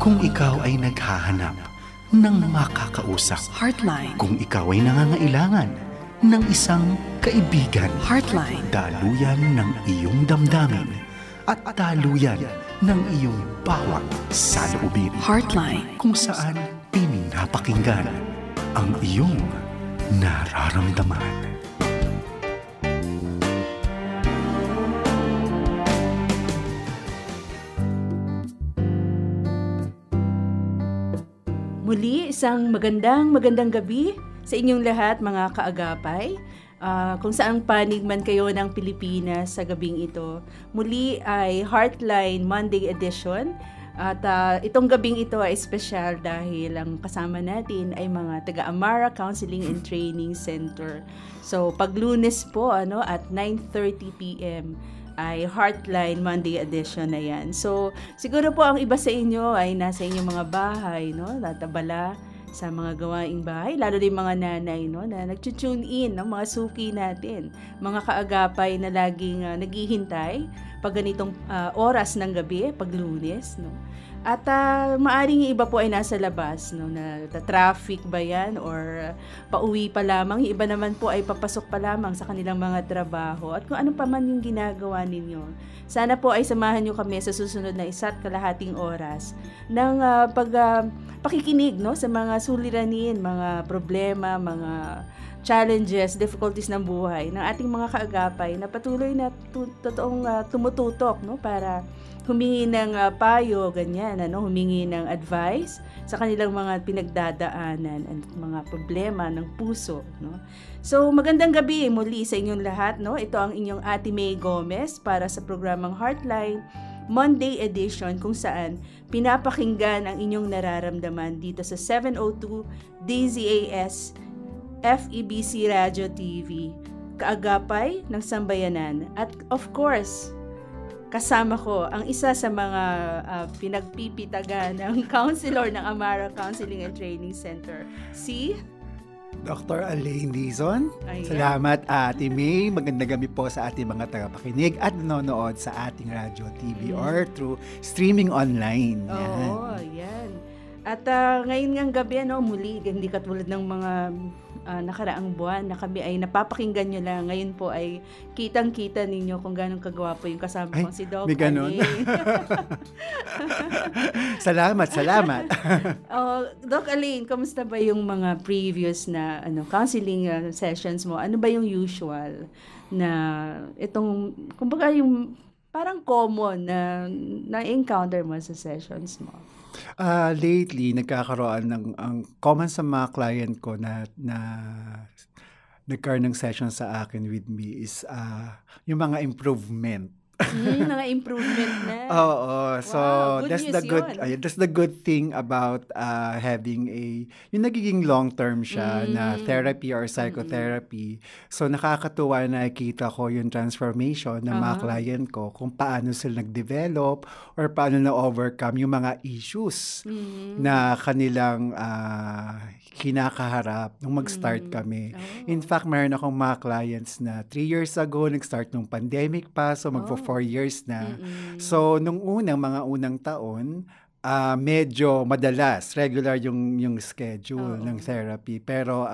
Kung ikaw ay naghahanap ng makakausap. Heartline. Kung ikaw ay nangangailangan ng isang kaibigan. Heartline. Daluyan ng iyong damdamin at daluyan ng iyong bawat saloobin. Heartline. Kung saan pinapakinggan ang iyong nararamdaman. Muli, isang magandang gabi sa inyong lahat mga kaagapay. Kung saan panig man kayo ng Pilipinas sa gabing ito. Muli ay Heartline Monday edition. At itong gabing ito ay special dahil ang kasama natin ay mga taga-Amara Counseling and Training Center. So pag Lunes po at 9:30 p.m. ay Heartline Monday edition na yan. So, siguro po ang iba sa inyo ay nasa inyong mga bahay, natabala sa mga gawaing bahay, lalo na yung mga nanay, na nag-tune in, mga suki natin, mga kaagapay na laging naghihintay pag ganitong oras ng gabi, pag Lunes, At maaring iba po ay nasa labas, na traffic ba yan or pauwi pa lamang. Yung iba naman po ay papasok pa lamang sa kanilang mga trabaho. At kung ano pa man yung ginagawa ninyo, sana po ay samahan nyo kami sa susunod na 1.5 oras ng pakikinig sa mga suliranin, mga problema, mga challenges, difficulties ng buhay ng ating mga kaagapay na patuloy na totoong tumututok para humingi ng payo, ganyan, humingi ng advice sa kanilang mga pinagdadaanan at mga problema ng puso. So, magandang gabi muli sa inyong lahat. Ito ang inyong Ate May Gomez para sa programang Heartline Monday edition kung saan pinapakinggan ang inyong nararamdaman dito sa 702 DZAS FEBC Radio TV, kaagapay ng sambayanan. At of course, kasama ko ang isa sa mga pinagpipitagan ng counselor ng Amara Counseling and Training Center, si Dr. Alain Dizon. Ayan. Salamat, Ate May. Magandang gabi po sa ating mga tagapakinig at nanonood sa ating radio, TV or through streaming online. Oo, yan. At ngayon ngang gabi, muli, hindi katulad ng mga nakaraang buwan na kami ay napapakinggan nyo lang. Ngayon po ay kitang-kita ninyo kung gano'ng kagwapo yung kasama kong si Doc. May ganun. Salamat. Doc Alain, kamusta ba yung mga previous na counseling sessions mo? Ano ba yung usual na itong, kumbaga yung parang common na encounter mo sa sessions mo? Lately, nagkakaroon ang common sa mga client ko na nagkaroon ng session sa akin with me is yung mga improvement. Mga improvement na. Oo. So, wow, that's the good thing about having yung nagiging long-term siya na therapy or psychotherapy. So, nakakatuwa na nakikita ko yung transformation ng mga client ko kung paano sila nag-develop or paano na-overcome yung mga issues na kanilang kinakaharap nung mag-start kami. In fact, mayroon akong mga clients na 3 years ago, nag-start nung pandemic pa, so magpo 4 years na. So, nung mga unang taon, medyo madalas, regular yung schedule ng therapy. Pero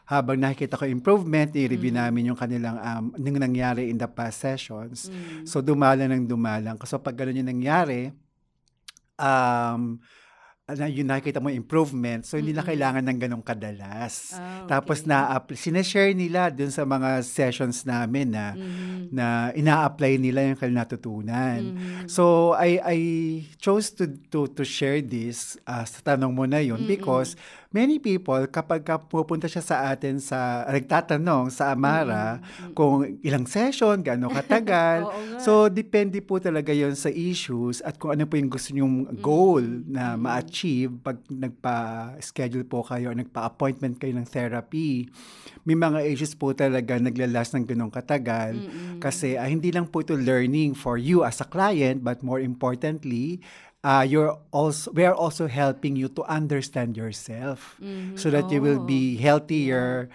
habang nakikita ko improvement, i-review namin yung kanilang nung nangyari in the past sessions. So, dumalang. So, pag gano'n yung nangyari, yung nakikita mo improvement, so hindi na kailangan ng ganong kadalas. Okay. Tapos sinashare nila dun sa mga sessions namin na ina-apply nila yung kanilang natutunan. So I chose to share this sa tanong mo na yun because many people, kapag pupunta siya sa atin nagtatanong sa Amara kung ilang session, gaano katagal. So, depende po talaga yon sa issues at kung ano po yung gusto nyong goal na ma-achieve pag nagpa-schedule po kayo o nagpa-appointment kayo ng therapy. May mga issues po talaga naglalas ng ganong katagal kasi hindi lang po ito learning for you as a client but more importantly, we are also helping you to understand yourself so that you will be healthier,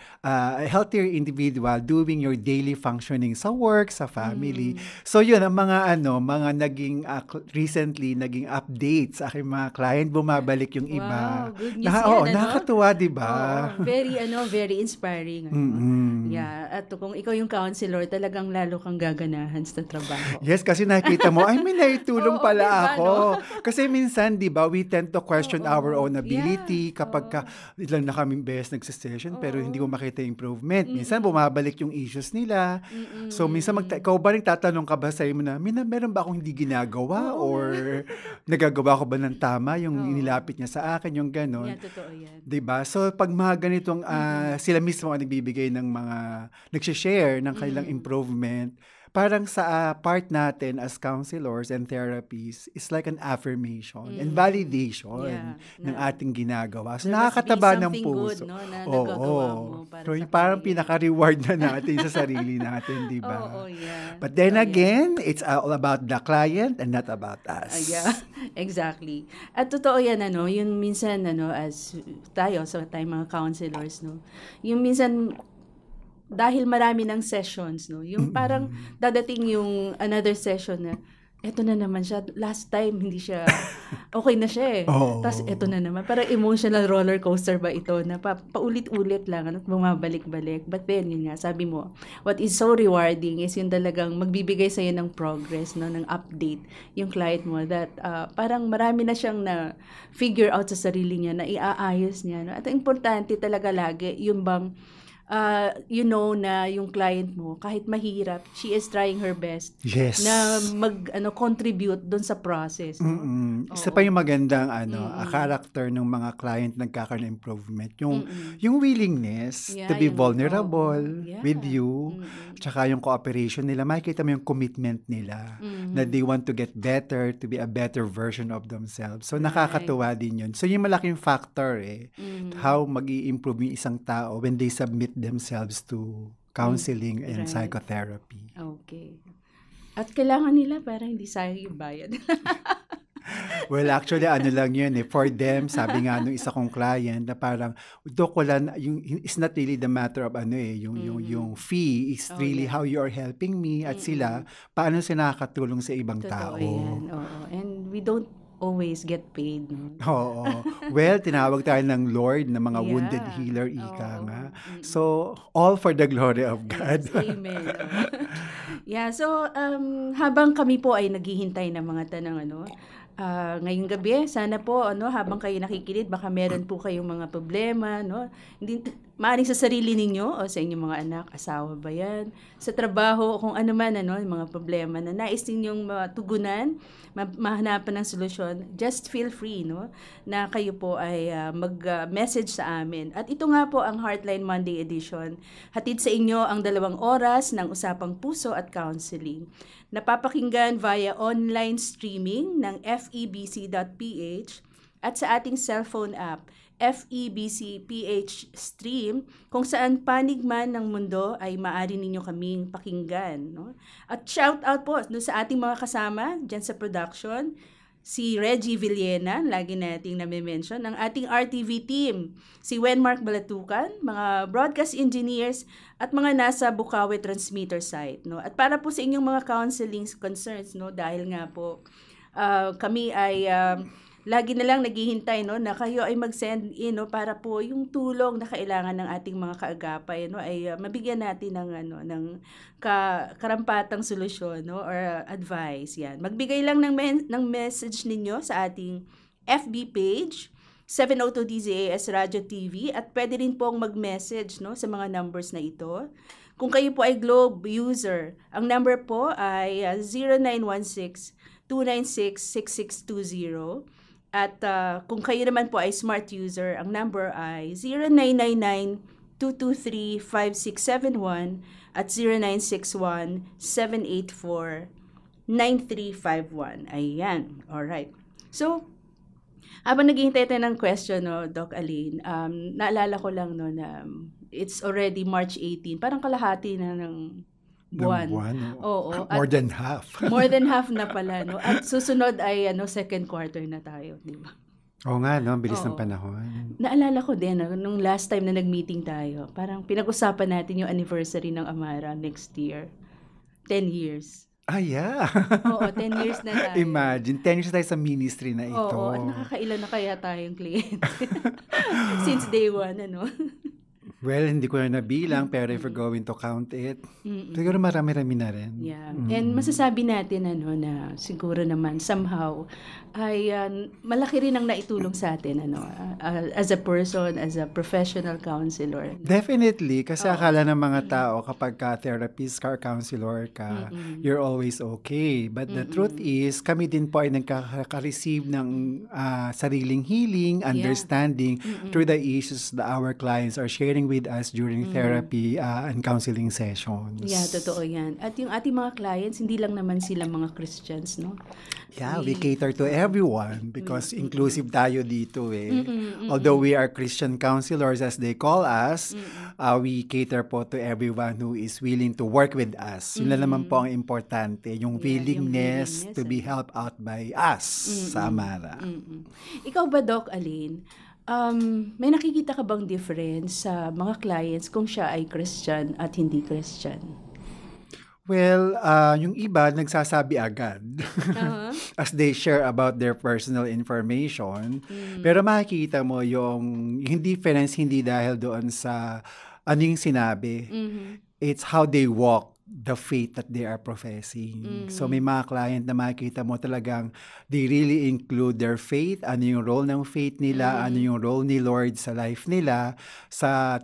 healthier individual doing your daily functioning sa work, sa family. So yun ang mga naging recently naging updates sa aking mga client, bumabalik yung iba. Wow, good news yan, nakakatuwa, 'di ba? Very inspiring. Yeah, at kung ikaw yung counselor, talagang lalo kang gaganahan sa trabaho. Yes, kasi nakita mo, ay may naitulong pala ako. Kasi minsan, di ba, we tend to question our own ability kapag ilan na kaming beses nagsisession pero hindi mo makita yung improvement. Minsan, bumabalik yung issues nila. So, minsan, ikaw ba nagtatanong ka ba sa'yo mo na, meron ba akong hindi ginagawa or nagagawa ko ba ng tama yung inilapit niya sa akin, yung gano'n. Yeah, totoo yan. Di ba? So, pag mga ganitong, sila mismo ang nagbibigay ng mga, nagsishare ng kanilang improvement, parang sa part natin as counselors and therapists, is like an affirmation and validation ng ating ginagawa. So, nakakataba ng puso. Good, no, na nagagawa mo para so, parang pinaka-reward na natin sa sarili natin, di ba? But then again, it's all about the client and not about us. Exactly. At totoo yan, yung minsan, as tayo, sa tayong mga counselors, yung minsan, dahil marami ng sessions, yung parang dadating yung another session na, eto na naman siya, last time hindi siya, okay na siya Tapos eto na naman, parang emotional roller coaster ba ito, na paulit-ulit lang, bumabalik-balik. But then, yun nga, sabi mo, what is so rewarding is yung talagang magbibigay sa'yo ng progress, ng update, yung client mo, that parang marami na siyang na-figure out sa sarili niya, na iaayos niya. At ang importante talaga lagi, yung bang, na yung client mo, kahit mahirap, she is trying her best na contribute doon sa process. Isa pa yung magandang character ng mga client nagkakaroon ng improvement. Yung willingness to be vulnerable with you, tsaka yung cooperation nila, makikita mo yung commitment nila na they want to get better, to be a better version of themselves. So, nakakatuwa din yun. So, yung malaking factor how mag-i-improve yung isang tao when they submit themselves to counseling and psychotherapy. Okay. At kailangan nila para hindi sayang yung bayad. Well, actually, lang yun for them, sabi nga nung isa kong client na parang, Dok, it's not really the matter of yung fee, is really how you are helping me at sila, paano sila nakakatulong sa ibang tao. Yan. And we don't always get paid. Well, tinawag tayo ng Lord na mga wounded healer, ika nga. So, all for the glory of God. Yes, amen. So, habang kami po ay naghihintay ng mga tanong, ngayong gabi, sana po, habang kayo nakikinig, baka meron po kayong mga problema, hindi, maaaring sa sarili ninyo o sa inyong mga anak, asawa ba yan, sa trabaho, kung ano man, yung mga problema na nais ninyong matugunan, mahanapan ng solusyon, just feel free, na kayo po ay mag-message sa amin. At ito nga po ang Heartline Monday Edition. Hatid sa inyo ang 2 oras ng usapang puso at counseling. Napapakinggan via online streaming ng febc.ph at sa ating cellphone app, FEBC PH Stream, kung saan panig man ng mundo ay maaari ninyo kaming pakinggan. At shout out po sa ating mga kasama dyan sa production, si Reggie Villena, lagi nating nami-mention, ang ating RTV team, si Wenmark Balatukan, mga broadcast engineers, at mga nasa Bukawi transmitter site. At para po sa inyong mga counseling concerns, dahil nga po kami ay lagi na lang naghihintay na kayo ay mag-send in para po yung tulong na kailangan ng ating mga kaagapay ay mabigyan natin ng karampatang solusyon or advice. Yan. Magbigay lang ng message ninyo sa ating FB page 702 DZAS Radio TV at pwede rin pong mag-message sa mga numbers na ito. Kung kayo po ay Globe user, ang number po ay 0916-296-6620. At kung kayo naman po ay smart user, ang number ay 0999-223-5671 at 0961-784-9351. Ayan. Alright. So, habang naghihintay tayo ng question, Doc Aline, naalala ko lang na it's already March 18. Parang kalahati na ng buwan. Oo. More than half. More than half na pala, no? At susunod ay second quarter na tayo, di ba? Oo nga, no? Bilis ng Oo. panahon. Naalala ko din, nung last time na nag-meeting tayo, parang pinag-usapan natin yung anniversary ng Amara next year. 10 years. Yeah. Oo, 10 years na tayo. Imagine, 10 years tayo sa ministry na ito. Oo, at nakakailan na kaya tayong kliyente. Since day one, Well, hindi ko na nabilang, pero if we're going to count it, siguro marami-rami na rin. Yeah. And masasabi natin na siguro naman somehow ay malaki rin ang naitulong sa atin as a person, as a professional counselor. Definitely, kasi akala ng mga tao kapag ka therapist ka or counselor ka, you're always okay. But the truth is, kami din po ay nagkaka-receive ng sariling healing, understanding through the issues that our clients are sharing with us during therapy and counseling sessions. Yeah, totoo yan. At yung ating mga clients, hindi lang naman sila mga Christians, no? Yeah, we cater to everyone because inclusive tayo dito eh. Although we are Christian counselors as they call us, we cater po to everyone who is willing to work with us. Yun na naman po ang importante, yung willingness to be helped out by us sa Amara. Ikaw ba, Doc Aline, may nakikita ka bang difference sa mga clients kung siya ay Christian at hindi Christian? Well, yung iba nagsasabi agad as they share about their personal information. Pero makikita mo yung difference hindi dahil doon sa ano yung sinabi. It's how they walk the faith that they are professing. So may mga client na makikita mo talagang they really include their faith, ano yung role ng faith nila, ano yung role ni Lord sa life nila,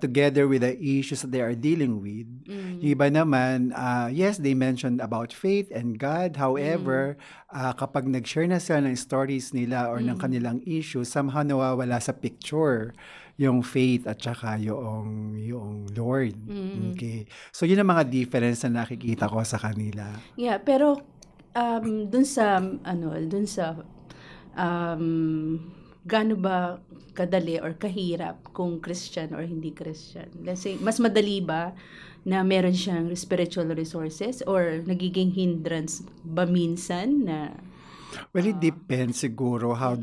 together with the issues that they are dealing with. Yung iba naman, yes, they mentioned about faith and God. However, kapag nag-share na sila ng stories nila or ng kanilang issues, somehow nawawala sa picture yung faith at saka yung Lord. Okay. So yun ang mga difference na nakikita ko sa kanila. Yeah, pero dun sa gaano ba kadali or kahirap kung Christian or hindi Christian? Let's say, mas madali ba na meron siyang spiritual resources or nagiging hindrance ba minsan na well, it depends siguro how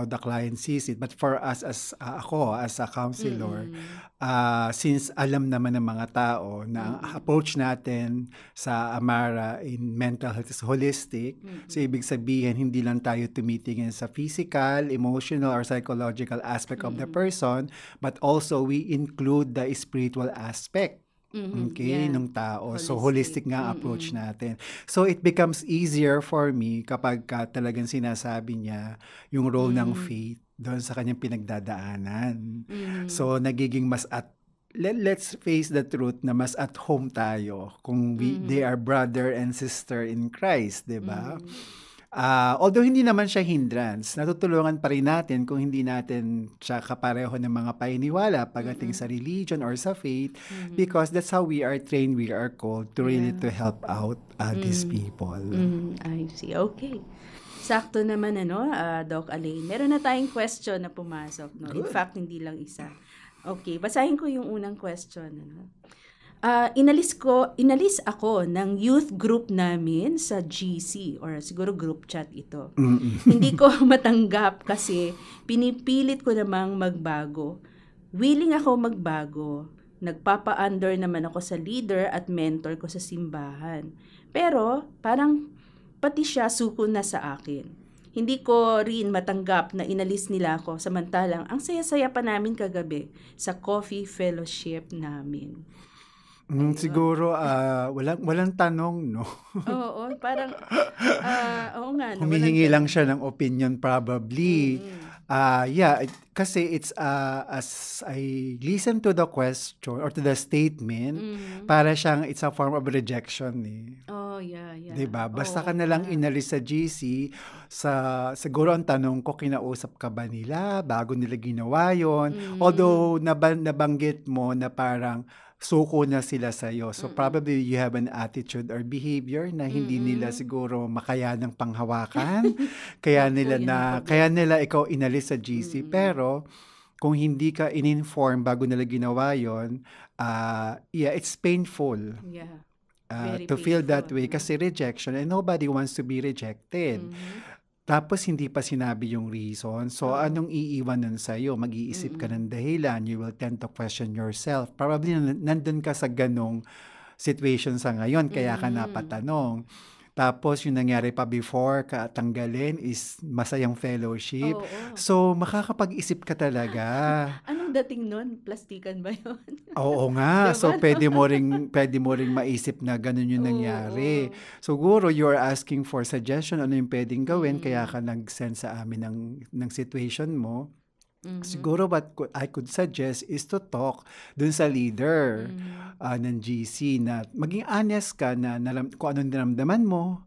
the client sees it. But for us as a counselor, since alam naman ng mga tao na approach natin sa Amara in mental health is holistic, so ibig sabihin hindi lang tayo tumitingin sa physical, emotional, or psychological aspect of the person, but also we include the spiritual aspect. Nung tao. So, holistic nga approach natin. So, it becomes easier for me kapag talagang sinasabi niya yung role ng faith doon sa kanyang pinagdadaanan. So, nagiging mas let's face the truth na mas at home tayo kung they are brother and sister in Christ, di ba? Although hindi naman siya hindrance, natutulungan pa rin natin kung hindi natin siya kapareho ng mga paniniwala pagdating sa religion or sa faith, because that's how we are trained, we are called to really to help out these people. I see. Okay. Sakto naman Doc Aline. Meron na tayong question na pumasok. No? In fact, hindi lang isa. Okay, basahin ko yung unang question. Inalis ako ng youth group namin sa GC or siguro group chat ito. Hindi ko matanggap kasi pinipilit ko namang magbago. Willing ako magbago. Nagpapa-under naman ako sa leader at mentor ko sa simbahan. Pero parang pati siya suko na sa akin. Hindi ko rin matanggap na inalis nila ako samantalang ang saya-saya pa namin kagabi sa coffee fellowship namin. Siguro, walang tanong, no? Oo, parang, oo nga. No, humihingi lang siya ng opinion probably. Yeah, kasi it's, as I listen to the question or to the statement, para siyang it's a form of rejection eh. Oh, yeah. Diba? Basta ka na lang inalis sa GC, siguro ang tanong ko, kinausap ka ba nila bago nila ginawa yun? Although, nabanggit mo na parang, suko na sila sa'yo. So, probably you have an attitude or behavior na hindi nila siguro makayanang panghawakan. kaya nila ikaw inalis sa GC. Pero, kung hindi ka in-inform bago nila ginawa yon, yeah, it's painful. Yeah. Very to feel that painful. way kasi rejection and nobody wants to be rejected. Tapos hindi pa sinabi yung reason. So anong iiwan nun sa'yo? Mag-iisip ka ng dahilan. You will tend to question yourself. Probably nandun ka sa ganong situation sa ngayon kaya ka napatanong. Tapos yung nangyari pa before ka tanggalin is masayang fellowship. Oo. So makakapag-isip ka talaga. Anong dating nun? Plastikan ba yun? Oo nga. Diba, So no? pwede mo ring maisip na ganun yung nangyari. Siguro you're asking for suggestion ano yung pwedeng gawin kaya ka nag-send sa amin ng situation mo. Siguro what I could suggest is to talk dun sa leader ng GC na maging honest ka na kung anong naramdaman mo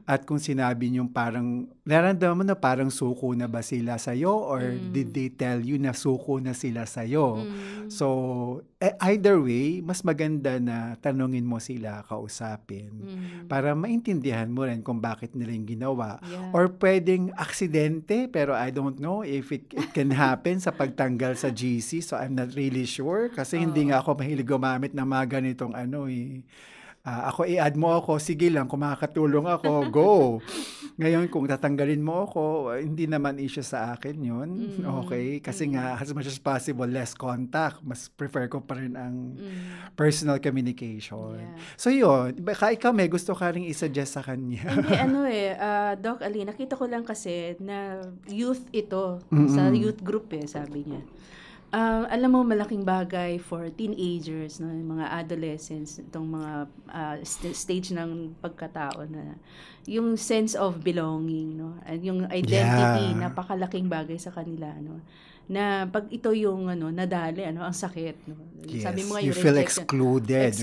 at kung sinabi niyong parang nararamdaman mo na parang suko na ba sila sa'yo or did they tell you na suko na sila sa'yo. So either way, mas maganda na tanungin mo sila, kausapin para maintindihan mo rin kung bakit nila yung ginawa. Yeah. Or pwedeng aksidente pero I don't know if it can happen sa pagtanggal sa GC. So I'm not really sure kasi hindi nga ako mahilig gumamit ng mga ganitong ako i-add mo ako, sige lang, kung makakatulong ako, go. Ngayon, kung tatanggalin mo ako, hindi naman issue sa akin yun. Okay? Kasi nga, as much as possible, less contact. Mas prefer ko pa rin ang personal communication. Yeah. So yun, baka ikaw may gusto ka rin i-suggest sa kanya. Hindi, Doc Ali, nakita ko lang kasi na youth ito, sa youth group sabi niya. Alam mo, malaking bagay for teenagers, no, yung mga adolescents, itong mga stage ng pagkatao na yung sense of belonging, no, and yung identity, napakalaking bagay sa kanila, no, na pag ito yung nadali, ang sakit, no. Yes, Sabi mo nga, you yung feel rejection. excluded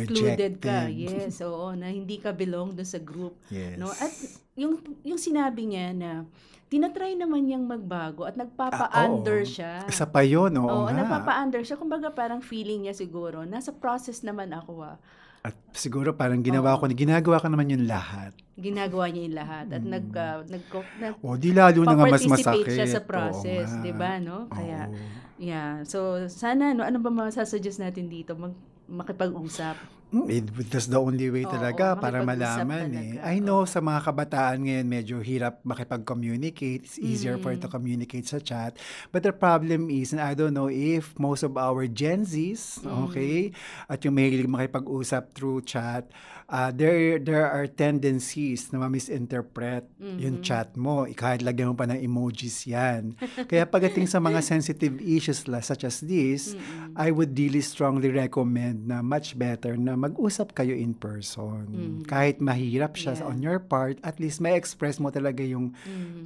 Ka, rejected. yes, oo, na hindi ka belong dun sa group, Yes. no, at yung sinabi niya na tinatry naman niyang magbago at nagpapa-under siya. Isa pa yun, oo nga. Nagpapa-under siya. Kumbaga parang feeling niya siguro, nasa process naman ako At siguro parang ginagawa ko naman yung lahat. Ginagawa niya yung lahat. At Di lalo na nga mas masakit. siya sa process, Oo nga. di ba, no? Kaya, yeah. So, sana, ano ba masasuggest natin dito? Makipag-usap. That's the only way talaga para makipag-usap malaman talaga. I know sa mga kabataan ngayon medyo hirap makipag-communicate. It's easier for to communicate sa chat. But the problem is, and I don't know if most of our Gen Zs, okay, at yung mahilig makipag-usap through chat, there are tendencies na ma-misinterpret yung chat mo. Kahit lagyan mo pa ng emojis yan. Kaya pagdating sa mga sensitive issues such as this, I would really strongly recommend na much better na mag-usap kayo in person. Kahit mahirap siya on your part, at least may express mo talaga yung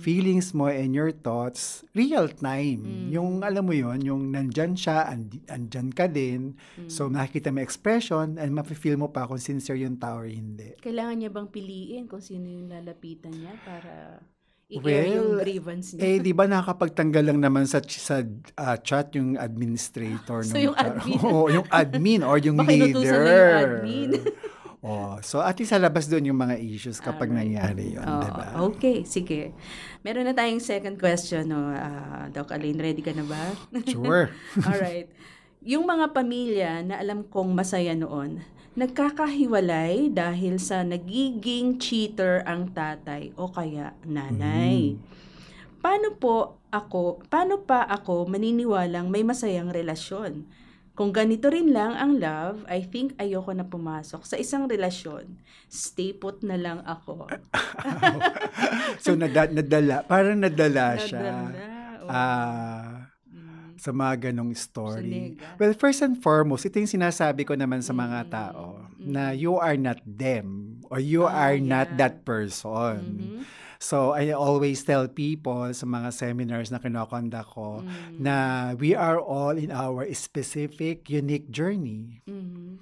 feelings mo and your thoughts real time. Yung alam mo yon, yung nandyan siya, andyan ka din. So nakikita mo expression and mafe-feel mo pa kung sincere yung tao or hindi. Kailangan niya bang piliin kung sino yung lalapitan niya para i-air yung grievance niya? Di ba nakakapagtanggal lang naman sa chat yung administrator. So yung admin? Yung admin or yung Baka leader. inutusan na yung admin. So at least labas doon yung mga issues kapag nangyari yun, diba? Okay, sige. Meron na tayong second question, no? Doc Aline, ready ka na ba? Sure. Alright. Yung mga pamilya na alam kong masaya noon, nagkakahiwalay dahil sa nagiging cheater ang tatay o kaya nanay. Paano pa ako maniniwalang may masayang relasyon? Kung ganito rin lang ang love, I think ayoko na pumasok sa isang relasyon. Stay put na lang ako. So parang nadala siya. Sa mga ganong story. Well, first and foremost, ito yung sinasabi ko naman sa mga tao na you are not them or you are not that person. So, I always tell people sa mga seminars na kinokonduct ko na we are all in our specific, unique journey.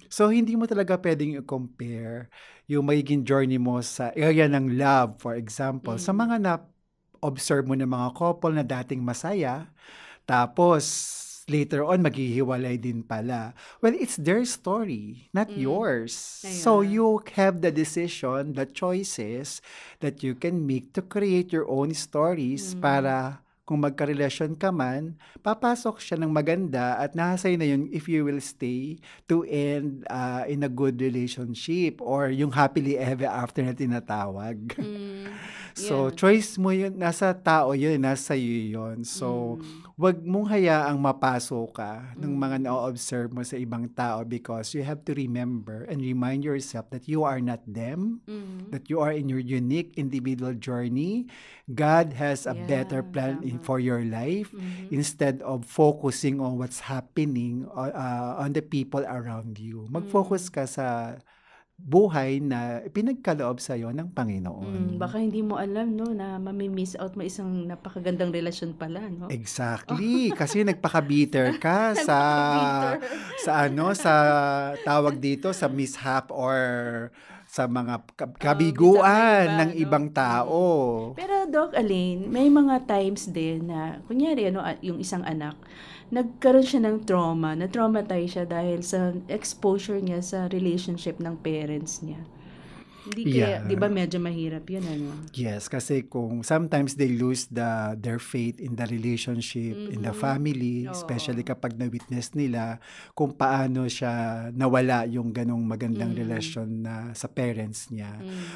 So, hindi mo talaga pwedeng i-compare yung magiging journey mo sa area ng love, for example, sa mga na-observe mo ng mga couple na dating masaya, tapos, later on, maghihiwalay din pala. Well, it's their story, not yours. So, you have the decision, the choices that you can make to create your own stories para kung magkarelasyon ka man, papasok siya ng maganda at nasa na yun if you will stay to end in a good relationship or yung happily ever after na tinatawag. So, choice mo yun, nasa tao yun, nasa iyo yun. So, wag mong hayaang mapasok ka ng mga na-observe mo sa ibang tao because you have to remember and remind yourself that you are not them, that you are in your unique individual journey. God has a better plan for your life instead of focusing on what's happening on the people around you. Mag-focus ka sa buhay na pinagkaloob sa'yo ng Panginoon. Baka hindi mo alam, no, na mamimiss out mo isang napakagandang relasyon pala, no? Exactly. Kasi nagpaka-bitter ka sa tawag dito, sa mishap or sa mga kabiguan ng ibang tao. Pero Doc Elaine, may mga times din na, kunyari, yung isang anak, nagkaroon siya ng trauma, na-traumatize siya dahil sa exposure niya sa relationship ng parents niya. Hindi kaya, di ba medyo mahirap yun, ano? Yes, kasi kung sometimes they lose their faith in the relationship, in the family, especially kapag na-witness nila kung paano siya nawala yung ganong magandang relasyon na sa parents niya.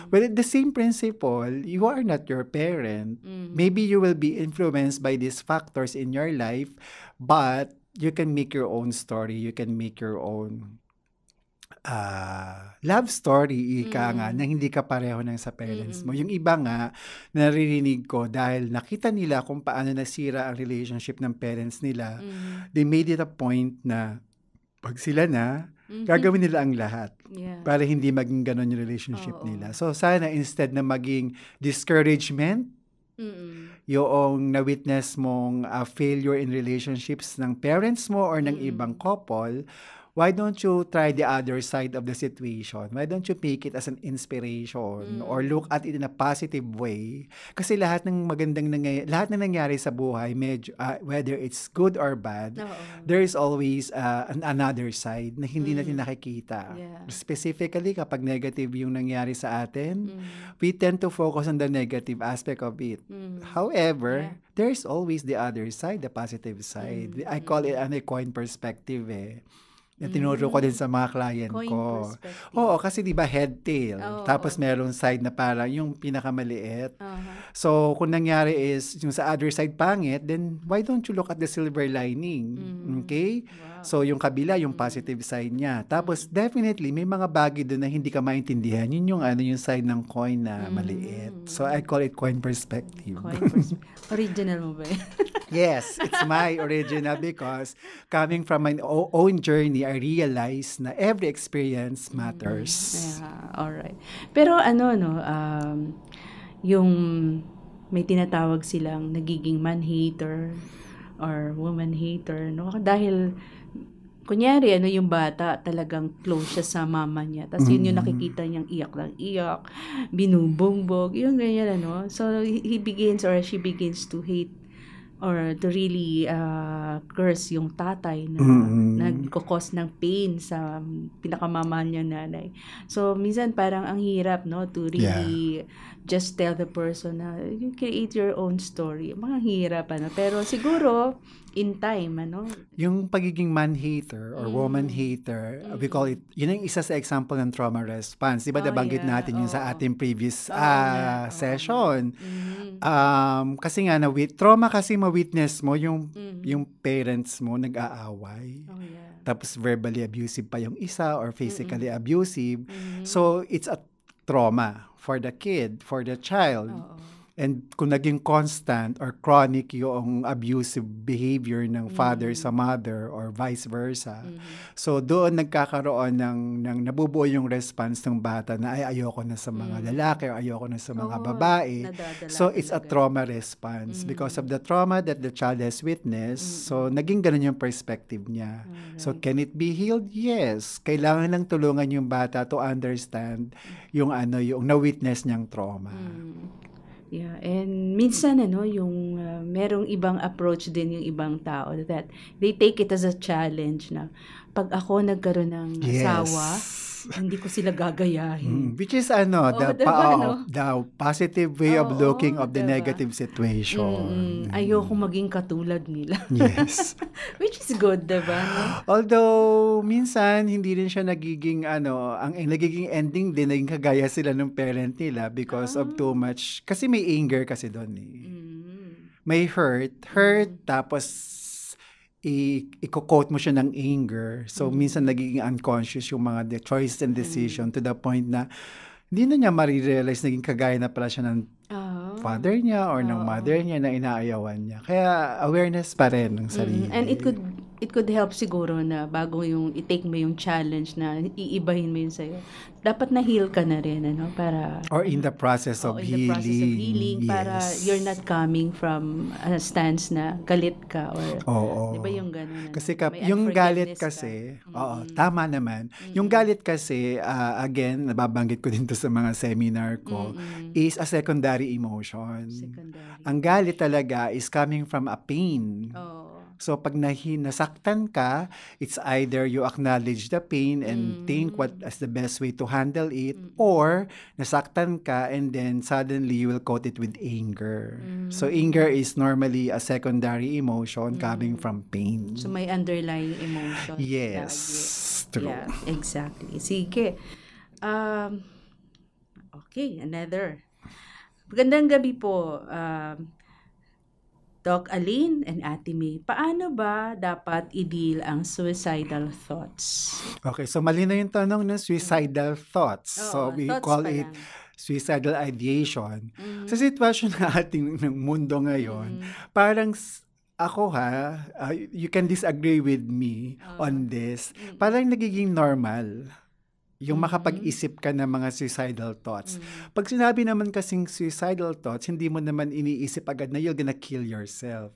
Well, the same principle, you are not your parent. Maybe you will be influenced by these factors in your life, but you can make your own story. You can make your own love story, ika nga, na hindi ka pareho ng sa parents mo. Yung iba nga, naririnig ko dahil nakita nila kung paano nasira ang relationship ng parents nila, they made it a point na pag sila na, gagawin nila ang lahat para hindi maging ganon yung relationship nila. So, sana instead na maging discouragement, yung na-witness mong failure in relationships ng parents mo or ng ibang couple, why don't you try the other side of the situation? Why don't you take it as an inspiration or look at it in a positive way? Kasi lahat ng lahat na nangyari sa buhay, whether it's good or bad, there is always another side na hindi natin nakikita. Specifically, kapag negative yung nangyari sa atin, we tend to focus on the negative aspect of it. However, there's always the other side, the positive side. I call it an coin perspective na tinuro ko din sa mga client ko. Oo, kasi di ba head tail. Tapos merong side na parang yung pinakamaliit. So, kung nangyari is yung sa other side pangit, then why don't you look at the silver lining? Okay? So, yung kabila, yung positive side niya. Tapos, definitely, may mga bagay doon na hindi ka maintindihan. Yun yung side ng coin na maliit. So, I call it coin perspective. Original mo ba yun? Yes, it's my original because coming from my own journey, I realized na every experience matters. Alright. Pero yung may tinatawag silang nagiging man-hater or woman-hater, no? Dahil kunyari, yung bata talagang close siya sa mama niya. Tapos yun yung nakikita niyang iyak lang iyak, binubugbog, yun ganyan, So, he begins or she begins to hate or to really curse yung tatay na nagkukos ng pain sa pinakamama niya nanay. So, minsan parang ang hirap, no, to really just tell the person na you create your own story. Mga hirap, pero siguro, in time, Yung pagiging man-hater or woman-hater, we call it, yun ang isa sa example ng trauma response. Diba nabanggit natin yun sa ating previous session? Kasi nga, trauma kasi ma-witness mo yung parents mo nag-aaway. Tapos verbally abusive pa yung isa or physically abusive. So, it's a trauma for the kid, for the child. And kung naging constant or chronic yung abusive behavior ng father sa mother or vice versa. So doon nagkakaroon ng nabubuo yung response ng bata na ayoko na sa mga lalaki or ayoko na sa mga babae. So it's a trauma response because of the trauma that the child has witnessed. So naging ganun yung perspective niya. So can it be healed? Yes. Kailangan lang tulungan yung bata to understand yung yung na-witness niyang trauma. Yeah, and minsan yung merong ibang approach din yung ibang tao that they take it as a challenge na pag ako nagkaroon ng asawa, hindi ko sila gagayahin. Which is the positive way of looking of the negative situation. Ayoko maging katulad nila. Yes. Which is good, diba? No? Although, minsan, hindi rin siya nagiging, ang nagiging ending din, naging kagaya sila ng parent nila because of too much, kasi may anger kasi doon eh. May hurt, tapos i-quote mo siya ng anger. So, minsan nagiging unconscious yung mga choices and decision to the point na hindi na niya marirealize naging kagaya na pala siya ng father niya or ng mother niya na inaayawan niya. Kaya awareness pa rin ng sarili. And it could help siguro na bago yung i-take mo yung challenge na iibahin mo yun sa'yo. Dapat na-heal ka na rin, para... Or in the process of healing. In the process of healing, yes. Para you're not coming from a stance na galit ka or... Di ba yung gano'n? Kasi yung galit kasi, tama naman. Yung galit kasi, again, nababanggit ko din to sa mga seminar ko, is a secondary emotion. Ang galit talaga is coming from a pain. So, pag nasaktan ka, it's either you acknowledge the pain and think what is the best way to handle it, or nasaktan ka and then suddenly you will coat it with anger. So, anger is normally a secondary emotion coming from pain. So, may underlying emotion. Yes. True. Yeah, exactly. Sige. Okay, another. Magandang gabi po. Doc Aline and Ate May, paano ba dapat i-deal ang suicidal thoughts? Okay, so malinaw yung tanong ng suicidal thoughts. So we call it suicidal ideation. Sa sitwasyon ng mundo ngayon, parang ako you can disagree with me on this, parang nagiging normal yung makapag-isip ka ng mga suicidal thoughts. Pag sinabi naman kasing suicidal thoughts, hindi mo naman iniisip agad na you're gonna kill yourself.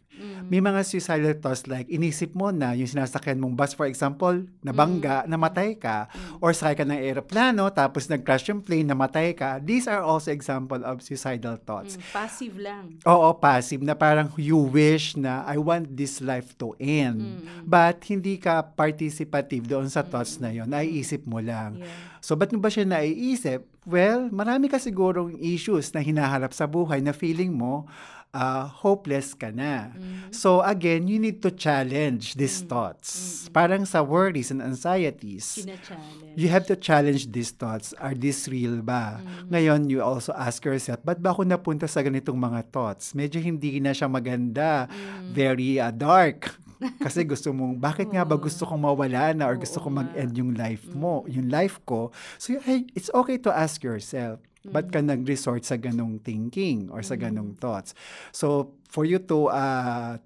May mga suicidal thoughts like, inisip mo na yung sinasakyan mong bus, for example, nabangga, namatay ka, or sakay ka ng aeroplano, tapos nag-crash yung plane, namatay ka. These are also example of suicidal thoughts. Passive lang. Oo, passive, na parang you wish na I want this life to end. But hindi ka participative doon sa thoughts na yon, naiisip mo lang. Yeah. So, ba't mo ba siya naiisip? Well, marami ka sigurong issues na hinaharap sa buhay na feeling mo hopeless ka na. So, again, you need to challenge these thoughts. Parang sa worries and anxieties, you have to challenge these thoughts. Are these real ba? Ngayon, you also ask yourself, ba't ba ako napunta sa ganitong mga thoughts? Medyo hindi na siya maganda. Very dark. Kasi gusto mong, bakit nga ba gusto kong mawala na or gusto kong mag-end yung life mo, yung life ko? So, it's okay to ask yourself, ba't ka nag-resort sa ganong thinking or sa ganong thoughts? So, for you to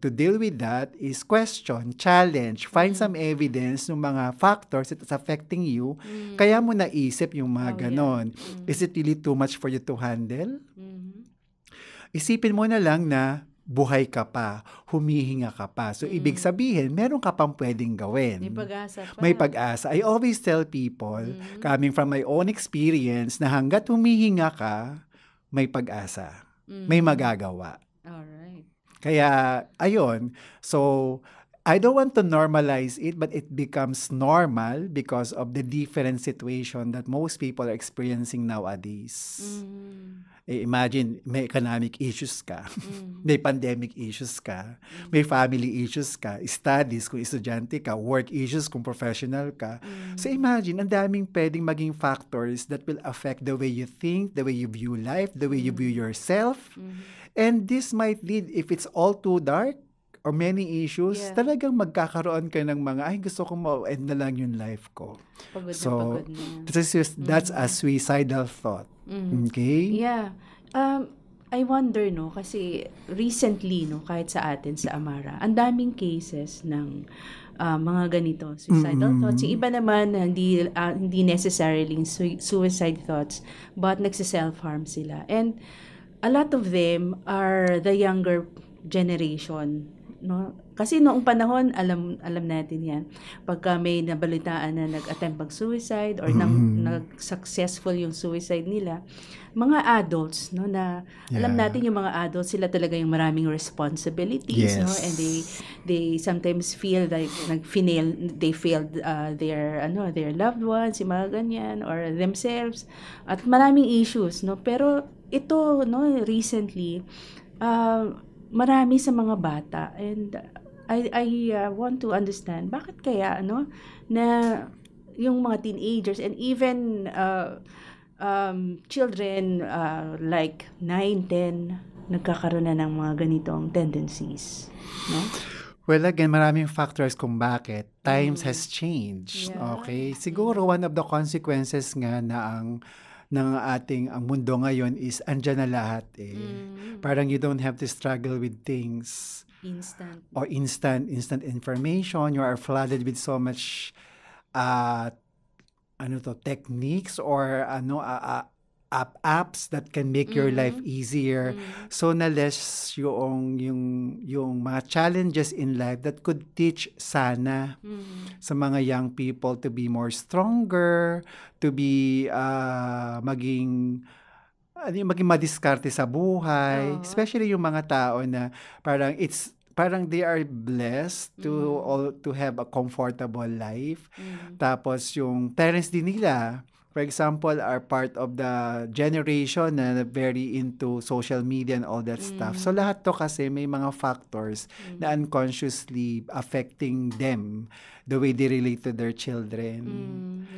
deal with that is question, challenge, find some evidence ng mga factors that is affecting you, kaya mo naisip yung mga ganon. Is it really too much for you to handle? Isipin mo na lang na buhay ka pa, humihinga ka pa. So, ibig sabihin, meron ka pang pwedeng gawin. May pag-asa pa. May pag-asa. I always tell people, coming from my own experience, na hanggat humihinga ka, may pag-asa. May magagawa. Alright. Kaya, ayun. So, I don't want to normalize it, but it becomes normal because of the different situation that most people are experiencing nowadays. Imagine, may economic issues ka, may pandemic issues ka, may family issues ka, studies kung estudyante ka, work issues kung professional ka. So imagine, ang daming pwedeng maging factors that will affect the way you think, the way you view life, the way you view yourself. And this might lead, if it's all too dark, or many issues, talagang magkakaroon ka ng mga, ay, gusto kong ma-end na lang yung life ko. Pagod na. That's a suicidal thought. Okay? Yeah. I wonder, kasi recently, kahit sa atin, sa Amara, ang daming cases ng mga ganito, suicidal thoughts. Yung iba naman, hindi necessarily suicide thoughts, but nagsi-self-harm sila. And a lot of them are the younger generation no? Kasi noong panahon, alam natin 'yan. Pagka may nabalitaan na nag-attempt mag-suicide or nag-successful yung suicide nila, mga adults, no, na alam natin yung mga adults, sila talaga yung maraming responsibilities, no, and they sometimes feel like they failed their loved ones, yung mga ganyan, or themselves, at maraming issues, no. Pero ito, no, recently, marami sa mga bata, and I want to understand bakit kaya, no, na yung mga teenagers and even children like 9, 10 nagkakaroon na ng mga ganitong tendencies, no? Well, again, maraming factors kung bakit. Times has changed. Yeah. Okay? Siguro one of the consequences nga na ang mundo ngayon is andyan na lahat eh. Parang you don't have to struggle with things. Instant information. You are flooded with so much techniques or apps that can make your life easier. So na less yung mga challenges in life that could teach sana sa mga young people to be more stronger, to be maging madiskarte sa buhay, especially yung mga tao na parang they are blessed to have a comfortable life. Tapos yung parents din nila, for example, are part of the generation na very into social media and all that stuff. So lahat to kasi may mga factors na unconsciously affecting them the way they relate to their children.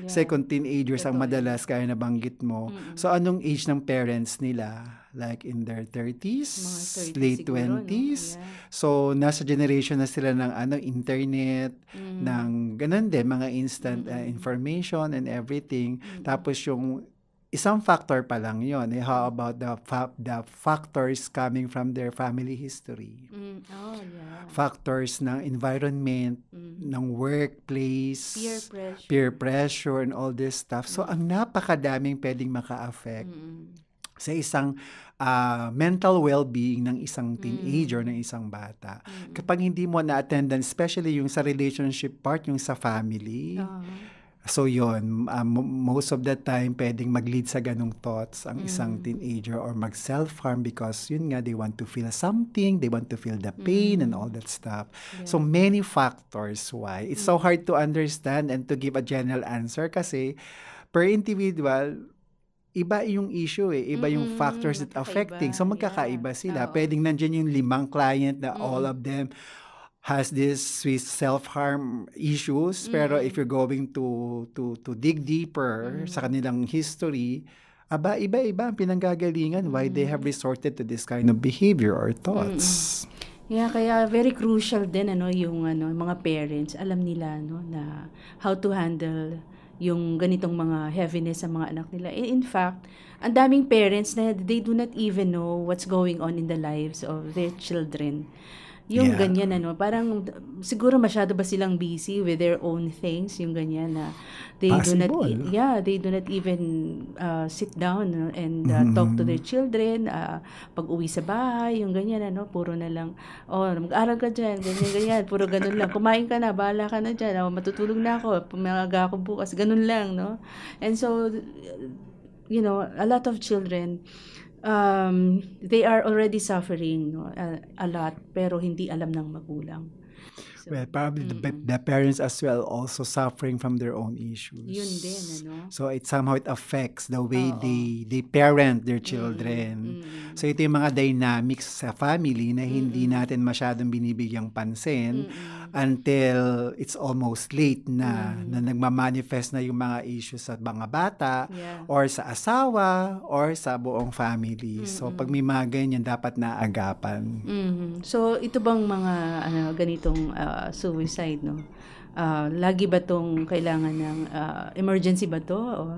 Second, teenagers ang madalas, kaya nabanggit mo. So anong age ng parents nila? Like in their 30s, late 20s. No? Yeah. So nasa generation na sila ng internet, ng ganun din, mga instant information and everything. Tapos yung isang factor pa lang yun. How about the factors coming from their family history? Factors ng environment, ng workplace, peer pressure and all this stuff. So ang napakadaming pwedeng maka-affect sa isang mental well-being ng isang teenager, ng isang bata. Kapag hindi mo na-attendan, especially yung sa relationship part, yung sa family, so yun, most of the time, pwedeng mag-lead sa ganong thoughts ang isang teenager or mag-self-harm because yun nga, they want to feel something, they want to feel the pain and all that stuff. Yeah. So many factors why. It's so hard to understand and to give a general answer kasi per individual, iba yung issue iba yung factors that affecting. So magkakaiba sila. Pwedeng nandiyan yung 5 client na all of them has this self-harm issues, pero if you're going to dig deeper sa kanilang history, iba-iba ang pinanggagalingan why they have resorted to this kind of behavior or thoughts. Yeah, kaya very crucial din yung mga parents, alam nila na how to handle yung ganitong mga heaviness sa mga anak nila. In fact, ang daming parents na they do not even know what's going on in the lives of their children. Yung ganyan, parang siguro masyado ba silang busy with their own things, yung ganyan na they do not even sit down and talk to their children pag uwi sa bahay, yung ganyan, puro na lang, mag-aral ka dyan, ganyan, puro ganun lang, kumain ka na, bahala ka na dyan, matutulog na ako, pumaga ako bukas, ganun lang, no? And so, a lot of children, they are already suffering a lot, pero hindi alam ng magulang. So, well, probably the parents as well also suffering from their own issues. Yun din, So it somehow affects the way they parent their children. So ito yung mga dynamics sa family na hindi natin masyadong binibigyang pansin until it's almost late na nagmamanifest na yung mga issues sa mga bata or sa asawa or sa buong family. So pag may mga ganyan, dapat naagapan. So ito bang mga ganitong suicide, lagi ba tong kailangan ng emergency ba to?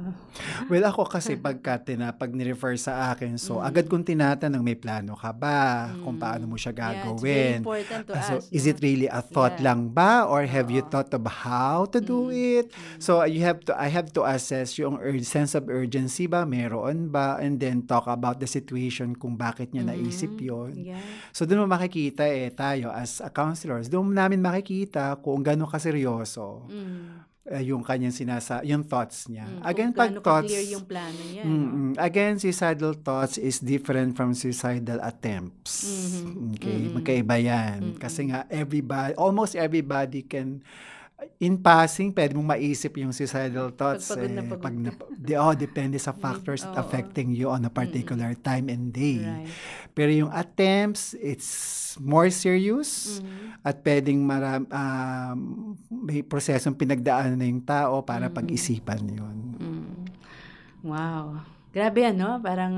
Well, ako kasi pag ni-refer sa akin, so agad kong tinatanong, may plano ka ba? Kung paano mo siya gagawin? It's very important to So, ask. is it really a thought lang ba? Or have you thought of how to do it? So, I have to assess yung sense of urgency ba? Meron ba? And then talk about the situation kung bakit niya naisip yun. Yeah. So, doon mo makikita tayo as counselors, doon namin makikita kung gano'n kaseryoso yung kanyang yung thoughts niya. Again, pag thoughts, clear yung plano niya. Again, suicidal thoughts is different from suicidal attempts. Okay? Magkaiba yan. Kasi nga, almost everybody can, in passing, pwede mong maisip yung suicidal thoughts. Depende sa factors affecting you on a particular time and day. Right. Pero yung attempts, it's more serious at pwedeng may prosesong pinagdaanan na yung tao para pag-isipan yun. Wow. Grabe parang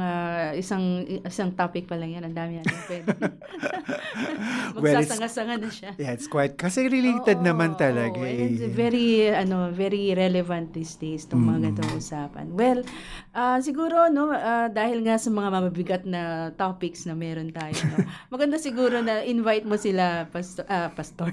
isang topic pa lang yan. Ang dami natin pwede. Magsasanga-sanga na siya. Yeah, it's quite, kasi related naman talaga. And it's very relevant these days itong mga ganitong usapan. Well, siguro dahil nga sa mga mabibigat na topics na meron tayo, maganda siguro na invite mo sila, pastor.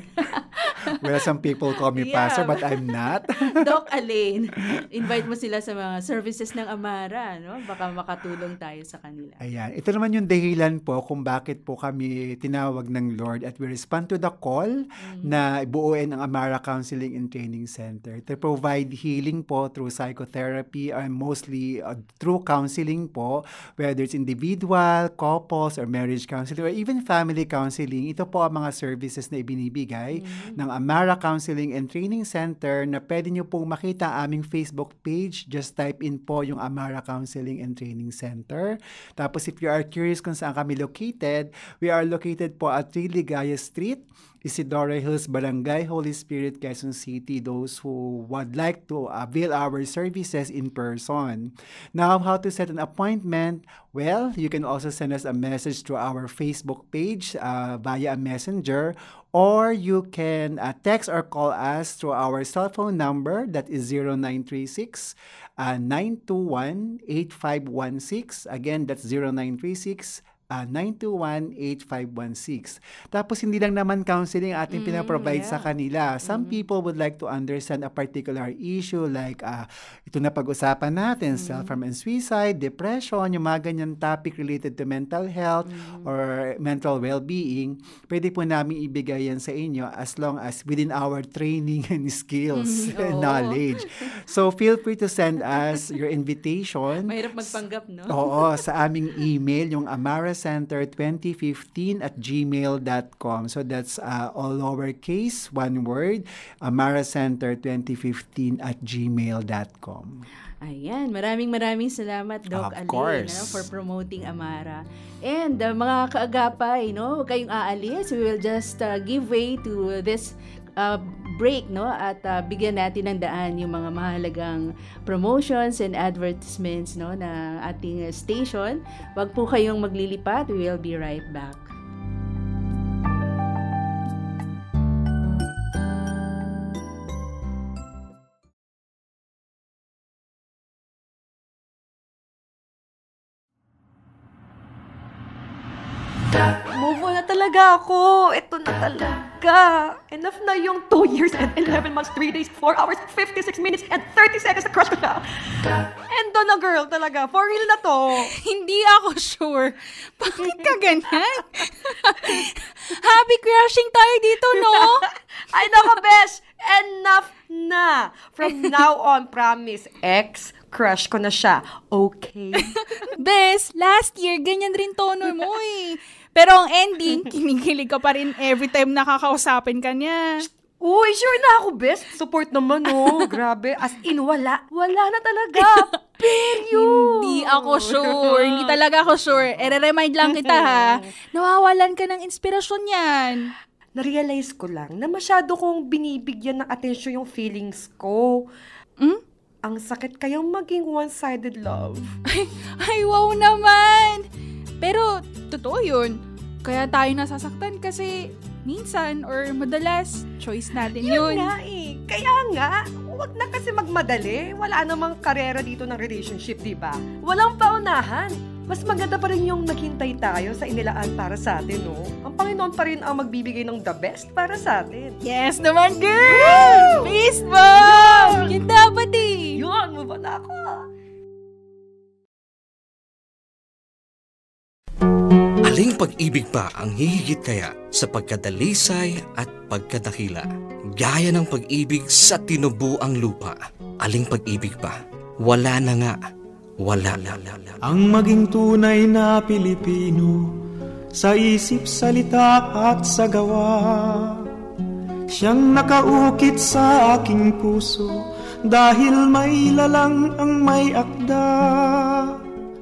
Well, some people call me pastor, but I'm not. Doc Alain, invite mo sila sa mga services ng Amara, baka makatulong tayo sa kanila. Ayan. Ito naman yung dahilan po kung bakit po kami tinawag ng Lord at we respond to the call na buuin ang Amara Counseling and Training Center to provide healing po through psychotherapy and mostly through counseling po, whether it's individual, couples, or marriage counseling, or even family counseling. Ito po ang mga services na ibinibigay ng Amara Counseling and Training Center na pwede nyo pong makita aming Facebook page. Just type in po yung Amara Counseling and Training Center. Tapos if you are curious kung saan kami located, we are located po at 3 Ligaya Street, Isidora Hills, Barangay Holy Spirit, Quezon City, those who would like to avail our services in person. Now, how to set an appointment? Well, you can also send us a message to our Facebook page via a messenger, or you can text or call us through our cell phone number, that is 0936 921-8516. Again, that's 0936 921-8516. Tapos, hindi lang naman counseling ating pinaprovide sa kanila. Some people would like to understand a particular issue like, ito na pag-usapan natin, self-harm and suicide, depression, yung mga ganyan topic related to mental health or mental well-being. Pwede po namin ibigay yan sa inyo as long as within our training and skills and knowledge. So, feel free to send us your invitation. Mahirap magpanggap, no? Oo, sa aming email, yung amaracenter2015@gmail.com. So that's all lowercase, one word, amaracenter2015@gmail.com. Ayan, maraming salamat, Doc Alain, for promoting Amara. And mga kaagapay, huwag kayong aalis. We will just give way to this break, at bigyan natin ng daan yung mga mahalagang promotions and advertisements na ating station. Wag po kayong maglilipat. We will be right back. Move on na talaga ako. Ito na talaga. Enough na yung 2 years and 11 months, 3 days, 4 hours, 56 minutes, and 30 seconds na crush ko siya. Endo na girl talaga. For real na to. Hindi ako sure. Bakit ka ganyan? Happy crushing tayo dito, no? Ay, naka, besh. Enough na. From now on, promise, crush ko na siya. Okay? Bes, last year, ganyan rin tono mo eh. Pero ang ending, kinikilig ka pa rin every time nakakausapin ka niya. Uy, sure na ako, best. Support naman, oh. Grabe. As in, wala. Wala na talaga. Period. Hindi ako sure. Hindi talaga ako sure. Remind lang kita, ha. Nawawalan ka ng inspirasyon yan. Na-realize ko lang na masyado kong binibigyan ng atensyon yung feelings ko. Ang sakit kayang maging one-sided love. Ay, wow naman! Pero, totoo yun. Kaya tayo nasasaktan kasi minsan or madalas, choice natin yun. Yun nga eh. Kaya nga, huwag na kasi magmadali. Wala namang karera dito ng relationship, di ba? Walang paunahan. Mas maganda pa rin yung naghintay tayo sa inilaan para sa atin, no? Ang Panginoon pa rin ang magbibigay ng the best para sa atin. Yes naman, girl! Baseball! Yun dapat eh! Yun, move on ako. Aling pag-ibig pa ang hihigit kaya sa pagkadalisay at pagkadakila, gaya ng pag-ibig sa tinubuang lupa? Aling pag-ibig pa? Wala na nga. Wala. Ang maging tunay na Pilipino sa isip, salita at sa gawa, siyang nakaukit sa aking puso dahil may lalang ang may akda.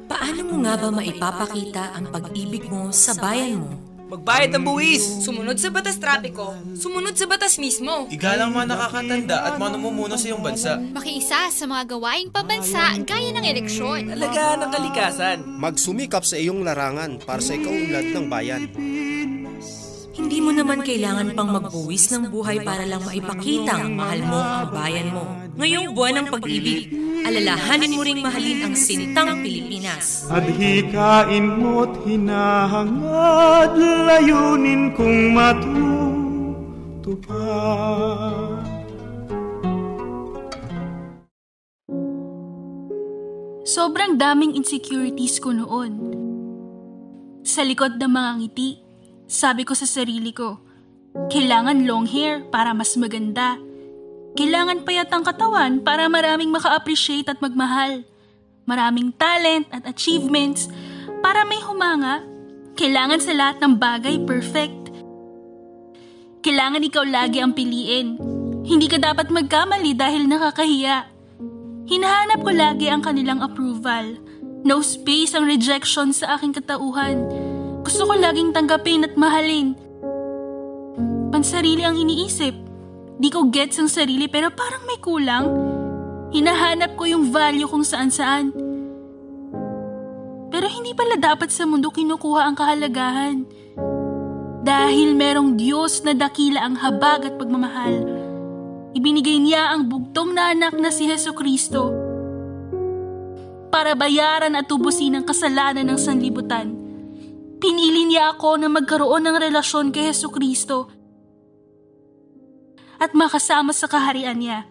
Paano mo nga ba maipapakita ang pag-ibig mo sa bayan mo? Magbayad ng buwis! Sumunod sa batas trapiko, sumunod sa batas mismo. Igalang mga nakakatanda at mga namumuno sa iyong bansa. Makiisa sa mga gawaing pambansa gaya ng eleksyon. Alagaan ang kalikasan. Magsumikap sa iyong larangan para sa ikaunlad ng bayan. Hindi mo naman kailangan pang magbuwis ng buhay para lang maipakitang mahal mo ang bayan mo. Ngayong buwan ng pag-ibig, alalahanin mo ring mahalin ang sintang Pilipinas. Adhikain mo't hinahangad, layunin kong matutupad. Sobrang daming insecurities ko noon. Sa likod ng mga ngiti, sabi ko sa sarili ko, kailangan long hair para mas maganda. Kailangan payat ang katawan para maraming maka-appreciate at magmahal. Maraming talent at achievements para may humanga. Kailangan sa lahat ng bagay perfect. Kailangan ikaw lagi ang piliin. Hindi ka dapat magkamali dahil nakakahiya. Hinahanap ko lagi ang kanilang approval. No space ang rejection sa aking katauhan. Gusto ko laging tanggapin at mahalin. Pansarili ang iniisip. Di ko gets ang sarili pero parang may kulang. Hinahanap ko yung value kung saan-saan. Pero hindi pala dapat sa mundo kinukuha ang kahalagahan. Dahil merong Diyos na dakila ang habag at pagmamahal. Ibinigay niya ang bugtong na anak na si Jesucristo para bayaran at tubusin ang kasalanan ng sanlibutan. Pinili niya ako na magkaroon ng relasyon kay Jesucristo at makasama sa kaharian niya.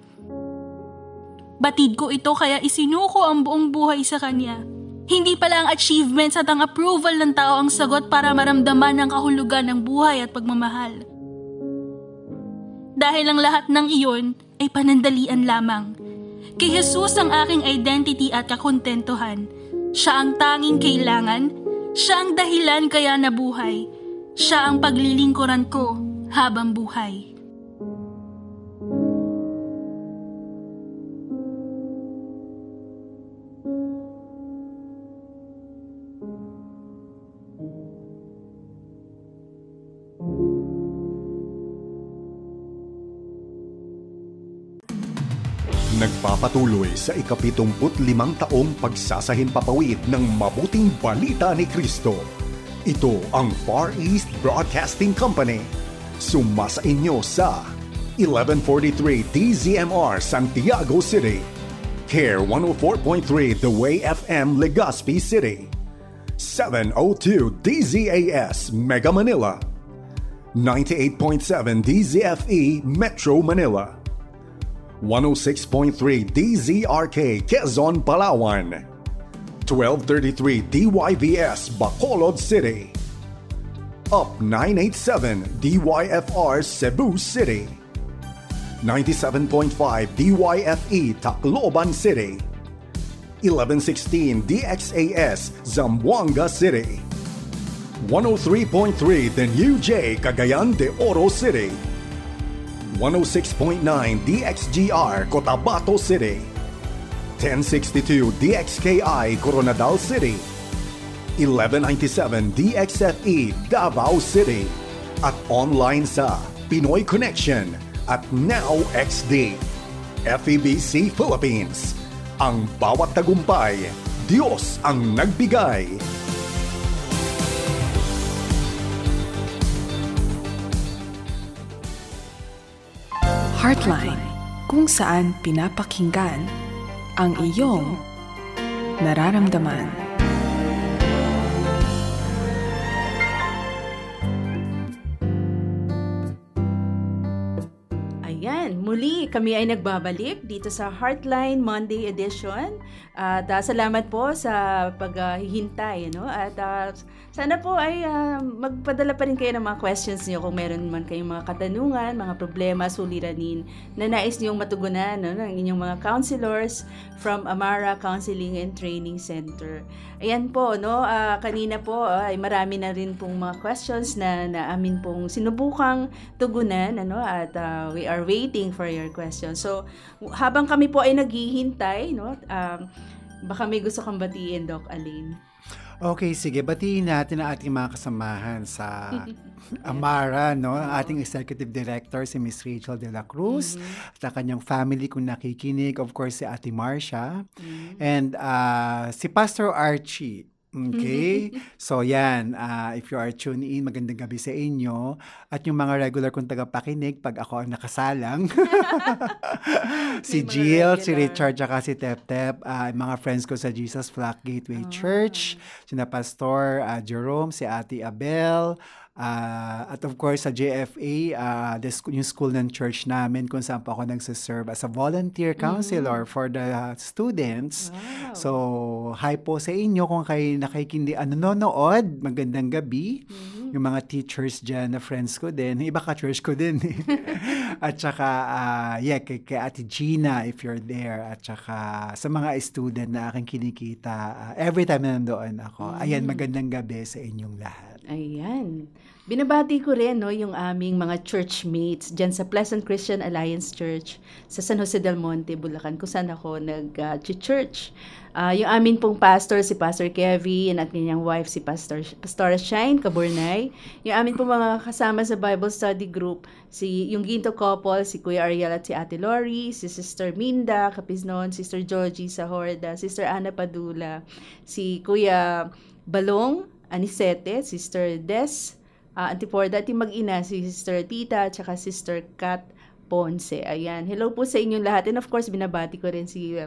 Batid ko ito kaya isinuko ang buong buhay sa Kanya. Hindi pala ang achievements at ang approval ng tao ang sagot para maramdaman ang kahulugan ng buhay at pagmamahal. Dahil ang lahat ng iyon ay panandalian lamang. Kay Jesus ang aking identity at kakontentuhan. Siya ang tanging kailangan. Siya ang dahilan kaya nabuhay. Siya ang paglilingkuran ko habang buhay. Nagpapatuloy sa ika-75 taong pagsasahimpapawid ng mabuting balita ni Kristo. Ito ang Far East Broadcasting Company. Sumasa inyo sa 1143 DZMR Santiago City, Care 104.3 The Way FM Legazpi City, 702 DZAS Mega Manila, 98.7 DZFE Metro Manila, 106.3 DZRK Quezon, Palawan, 1233 DYVS Bacolod City, Up 987 DYFR Cebu City, 97.5 DYFE Tacloban City, 1116 DXAS Zamboanga City, 103.3 The New J Cagayan de Oro City, 106.9 DXGR Cotabato City, 1062 DXKI Coronadal City, 1197 DXFE Davao City, at online sa Pinoy Connection at Now XD. FEBC Philippines. Ang bawat tagumpay, Diyos ang nagbigay. Heartline kung saan pinapakinggan ang iyong nararamdaman. Ayan, muli kami ay nagbabalik dito sa Heartline Monday Edition. At salamat po sa paghihintay. At sana po ay magpadala pa rin kayo ng mga questions niyo kung meron man kayong mga katanungan, mga problema, suliranin na nais niyong matugunan ng inyong mga counselors from Amara Counseling and Training Center. Ayan po, kanina po ay marami na rin pong mga questions na amin pong sinubukang tugunan, at we are waiting for your questions. So, habang kami po ay naghihintay, baka may gusto kang batiin, Doc Aline. Okay, sige. Batiin natin ang ating mga kasamahan sa Amara, ang ating Executive Director, si Miss Rachel De La Cruz, at ang kanyang family kung nakikinig, of course, si Ate Marcia, and si Pastor Archie. Okay? So, yan. If you are tuned in, magandang gabi sa inyo. At yung mga regular kong tagapakinig, pag ako ang nakasalang, si Jill, si Richard, at si Tep-Tep, mga friends ko sa Jesus Flock Gateway Church, sina Pastor Jerome, si Ate Abel, at of course sa JFA, yung school ng church namin kung saan po ako nagsiserve as a volunteer counselor for the students. Wow. So, hi po sa inyo kung kayo nanonood. Magandang gabi. Yung mga teachers dyan na friends ko din. Iba ka-church ko din. At saka, kay Ate Gina if you're there. At saka sa mga student na aking kinikita, every time na nandoon ako. Ayan, magandang gabi sa inyong lahat. Ayan. Binabati ko rin yung aming mga churchmates dyan sa Pleasant Christian Alliance Church sa San Jose del Monte, Bulacan, kung saan ako nag-church. Yung amin pong pastor, si Pastor Kevin, at kanyang wife, si Pastora Shine Caburnay. Yung amin pong mga kasama sa Bible Study Group, yung Ginto couple, si Kuya Ariel at si Ate Lori, si Sister Minda Capisnon, Sister Georgie Sahorda, Sister Ana Padula, si Kuya Balong Anisete, Sister Des Antiporda, at yung mag-ina, si Sister Tita, at saka Sister Kat Ponce. Ayan. Hello po sa inyong lahat. And of course, binabati ko rin si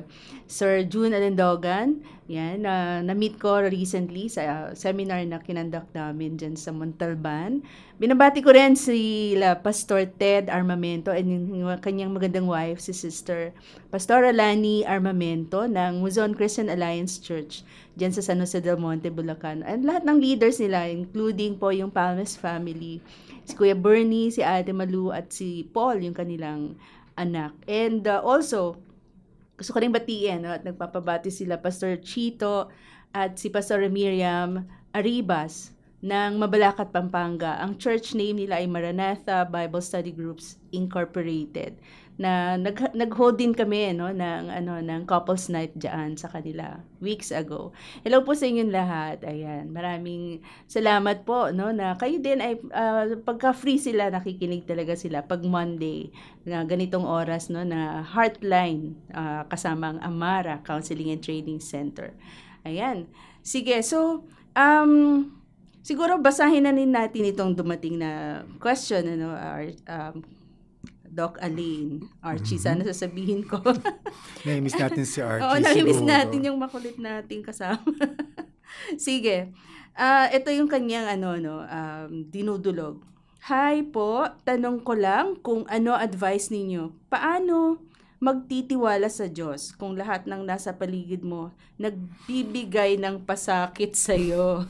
Sir June Alendogan. Yan. Na-meet ko recently sa seminar na kinandak namin dyan sa Montalban. Binabati ko rin si Pastor Ted Armamento and yung kanyang magandang wife, si Sister Pastora Lani Armamento ng Muzon Christian Alliance Church dyan sa San Jose del Monte, Bulacan. And lahat ng leaders nila, including po yung Palmes family, si Kuya Bernie, si Ate Malu, at si Paul, yung kanilang anak. And also, gusto ko rin batiin, at nagpapabati sila Pastor Chito at si Pastor Miriam Arribas ng Mabalacat, Pampanga. Ang church name nila ay Maranatha Bible Study Groups Incorporated, na nag-hold din kami ng couples night diyan sa kanila weeks ago. Hello po sa inyong lahat. Ayan, maraming salamat po na kayo din ay pagka free sila, nakikinig talaga sila pag Monday na ganitong oras na Heartline kasama ang Amara Counseling and Training Center. Ayan. Sige, so siguro basahin na natin itong dumating na question, Doc Aline, Archie, sana sasabihin ko. Nami-miss natin si Archie. Oo, nami-miss natin yung makulit nating kasama. Sige. Ito yung kanyang dinudulog. Hi po, tanong ko lang kung ano advice ninyo. Paano magtitiwala sa Diyos kung lahat ng nasa paligid mo nagbibigay ng pasakit sa'yo?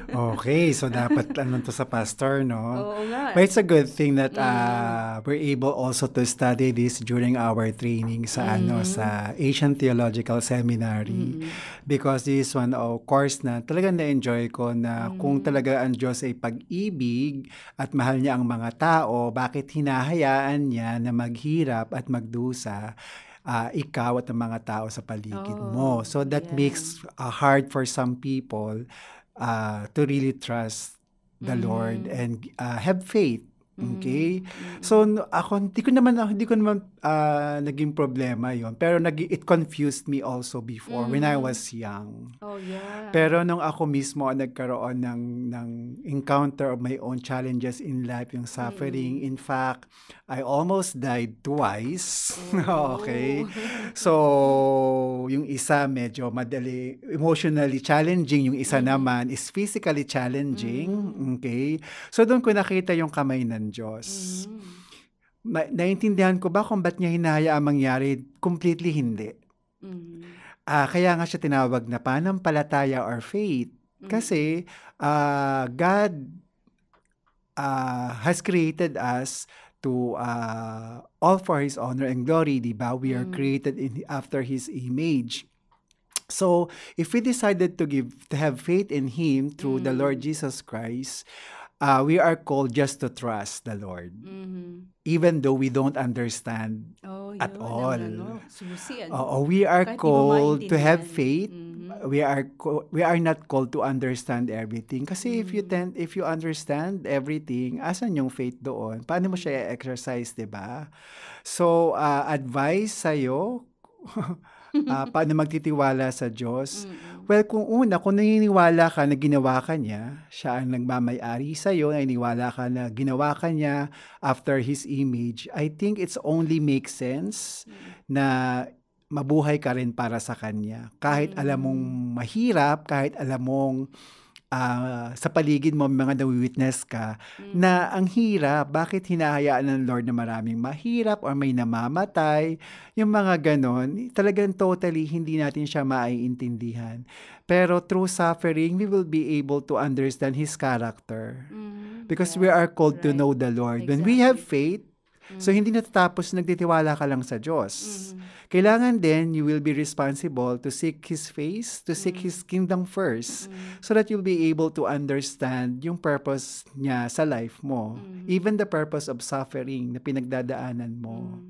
Okay, so dapat to sa pastor, no? Oo nga. But it's a good thing that we're able also to study this during our training sa sa Asian Theological Seminary. Because this one, course na talagang na-enjoy ko na kung talaga ang Diyos ay pag-ibig at mahal niya ang mga tao, bakit hinahayaan niya na maghirap at magdusa ikaw at ang mga tao sa paligid mo? So that makes hard for some people to really trust the Lord and have faith Okay? So ako hindi ko naman naging problema 'yon, pero it confused me also before when I was young. Oh yeah. Pero nung ako mismo nagkaroon ng encounter of my own challenges in life, yung suffering, in fact, I almost died twice. Okay? So yung isa medyo madali, emotionally challenging, yung isa naman is physically challenging. Okay? So doon ko nakita yung kamay ng Diyos. Naintindihan ko ba kung ba't niya hinahayaan mangyari? Completely hindi. Kaya nga siya tinawag na panampalataya or faith. Kasi God has created us to all for His honor and glory, diba? We are created after His image. So, if we decided to have faith in Him through the Lord Jesus Christ, we are called just to trust the Lord. Even though we don't understand at all. We are called to have faith. We are not called to understand everything. Kasi if you understand everything, asan yung faith doon? Paano mo siya exercise, 'di ba? So, advice sa'yo, paano magtitiwala sa Diyos? Well, kung naniniwala ka na ginawa ka niya, siya ang nagmamay-ari sa'yo, naniniwala ka na ginawa ka niya after His image, I think it's only makes sense na mabuhay ka rin para sa Kanya. Kahit alam mong mahirap, kahit alam mong sa paligid mo mga nawi-witness ka na ang hirap, bakit hinahayaan ng Lord na maraming mahirap or may namamatay, yung mga ganon, talagang totally hindi natin siya maiintindihan. Pero through suffering, we will be able to understand His character. Because we are called to know the Lord. When we have faith, so hindi natatapos nagtitiwala ka lang sa Diyos. Kailangan din, you will be responsible to seek His face, to seek His kingdom first, so that you'll be able to understand yung purpose niya sa life mo. Even the purpose of suffering na pinagdadaanan mo.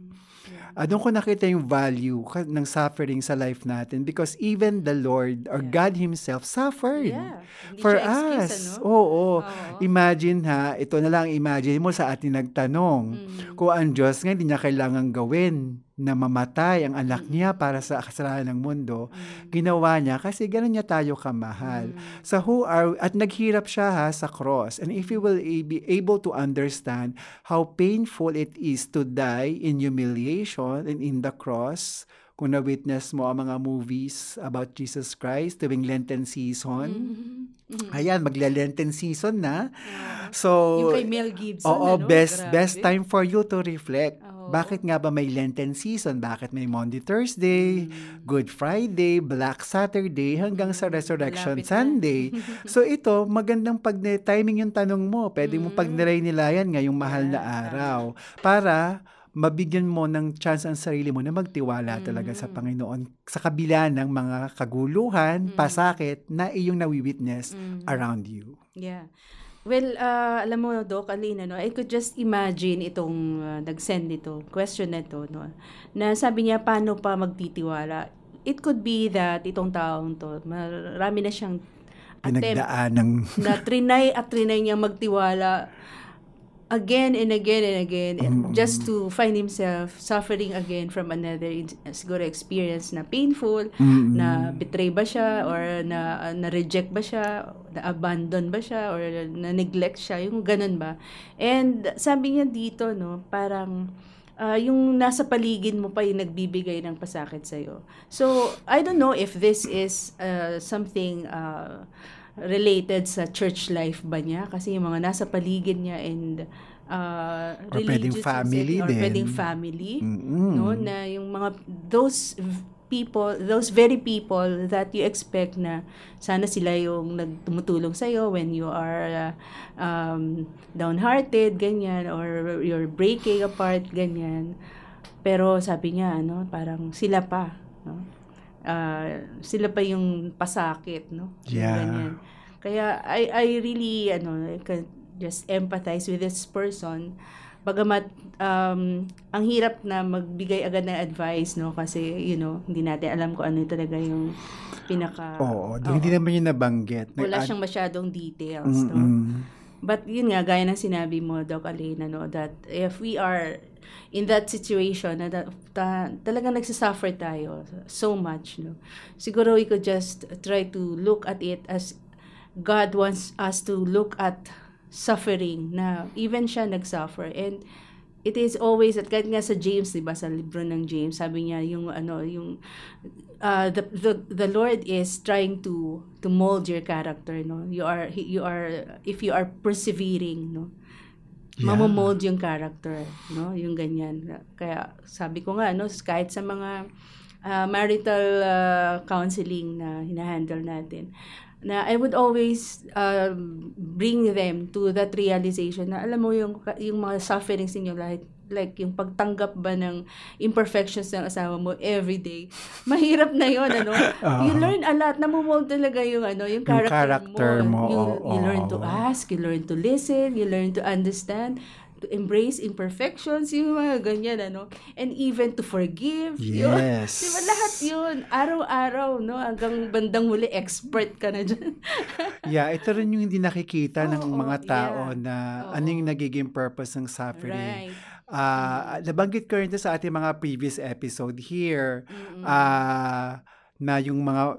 Doon ko nakita yung value ng suffering sa life natin because even the Lord or God Himself suffered for us. Oo. Imagine ito na lang, imagine mo sa atin nagtanong kung ang Diyos nga hindi niya kailangan gawin na mamatay ang anak niya para sa kasalanan ng mundo, ginawa niya kasi gano'n niya tayo kamahal. At naghirap siya sa cross. And if you will be able to understand how painful it is to die in humiliation and in the cross, kung na-witness mo ang mga movies about Jesus Christ tuwing Lenten season, ayan, magla-Lenten season na. So, yung kay Mel Gibson, best time for you to reflect. Bakit nga ba may Lenten season? Bakit may Monday, Thursday, Good Friday, Black Saturday, hanggang sa Resurrection Sunday? So ito, magandang pag-timing yung tanong mo. Pwede mo pag-nilayan ngayong mahal na araw para mabigyan mo ng chance ang sarili mo na magtiwala talaga sa Panginoon sa kabila ng mga kaguluhan, pasakit na iyong nawi-witness around you. Yeah. Well, alam mo, Doc, Alina, I could just imagine itong nag-send nito, question na ito, na sabi niya, paano pa magtitiwala? It could be that itong taong to, marami na siyang pinagdaan na trinay niyang magtiwala again and again and again, just to find himself suffering again from another siguro experience na painful, na betray ba siya, or na reject ba siya, na abandon ba siya, or na neglect siya, yung ganun ba. And sabi niya dito, parang yung nasa paligid mo pa yung nagbibigay ng pasakit sa'yo. So, I don't know if this is something related sa church life ba niya, kasi yung mga nasa paligid niya and religious family or pwedeng family, na yung mga those very people that you expect na sana sila yung nagtumutulong sa'yo when you are downhearted, ganyan, or you're breaking apart, ganyan. Pero sabi niya, parang sila pa, sila pa yung pasakit, ganyan. Kaya I really just empathize with this person. Bagamat ang hirap na magbigay agad ng advice, kasi hindi natin alam kung ano talaga yung pinaka hindi naman yung nabanggit. Wala siyang masyadong details, But yun nga, gaya ng sinabi mo, Doc Alena, no, that if we are in that situation na talagang nagsasuffer tayo so much, no, siguro we could just try to look at it as God wants us to look at suffering, na even siya nagsuffer. And it is always, at kahit nga sa James, diba, sa libro ng James, sabi niya, the Lord is trying to mold your character, no? You are if you are persevering, no, mamomold yung character, no, yung ganyan. Kaya sabi ko nga, no, kahit sa mga marital counseling na hinahandle natin, na I would always bring them to that realization na alam mo yung mga sufferings ninyo, like yung pagtanggap ba ng imperfections ng asawa mo every day, mahirap na yun, ano. You learn a lot, namumold talaga yung character mo. You learn to ask, you learn to listen, you learn to understand, to embrace imperfections, yung mga ganyan, ano. And even to forgive. Yes. Diba, lahat yun, araw-araw, no, hanggang bandang huli, expert ka na dyan. Yeah, ito rin yung hindi nakikita ng mga tao na ano yung nagiging purpose ng suffering. Right. Nabanggit ko rin ito sa ating mga previous episode here, na yung mga,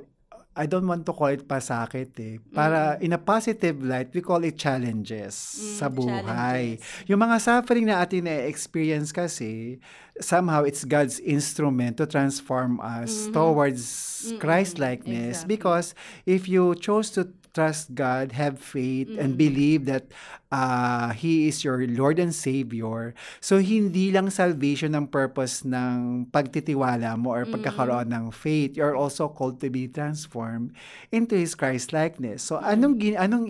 I don't want to call it pasakit Para in a positive light, we call it challenges sa buhay. Challenges. Yung mga suffering na atin na-experience kasi, somehow it's God's instrument to transform us towards Christ-likeness. Exactly. Because if you chose to trust God, have faith, and believe that He is your Lord and Savior, so hindi lang salvation ang purpose ng pagtitiwala mo or pagkakaroon ng faith. You're also called to be transformed into His Christ-likeness. So anong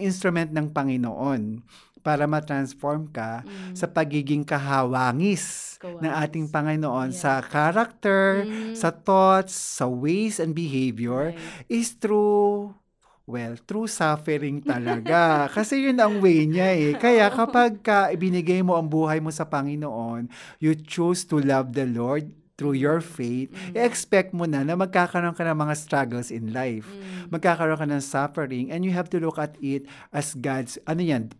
instrument ng Panginoon para ma-transform ka sa pagiging kahawangis ng ating Panginoon sa character, sa thoughts, sa ways and behavior is through suffering talaga. Kasi yun ang way niya Kaya kapag ibinigay mo ang buhay mo sa Panginoon, you choose to love the Lord through your faith, i-expect mo na magkakaroon ka ng mga struggles in life. Magkakaroon ka ng suffering, and you have to look at it as God's,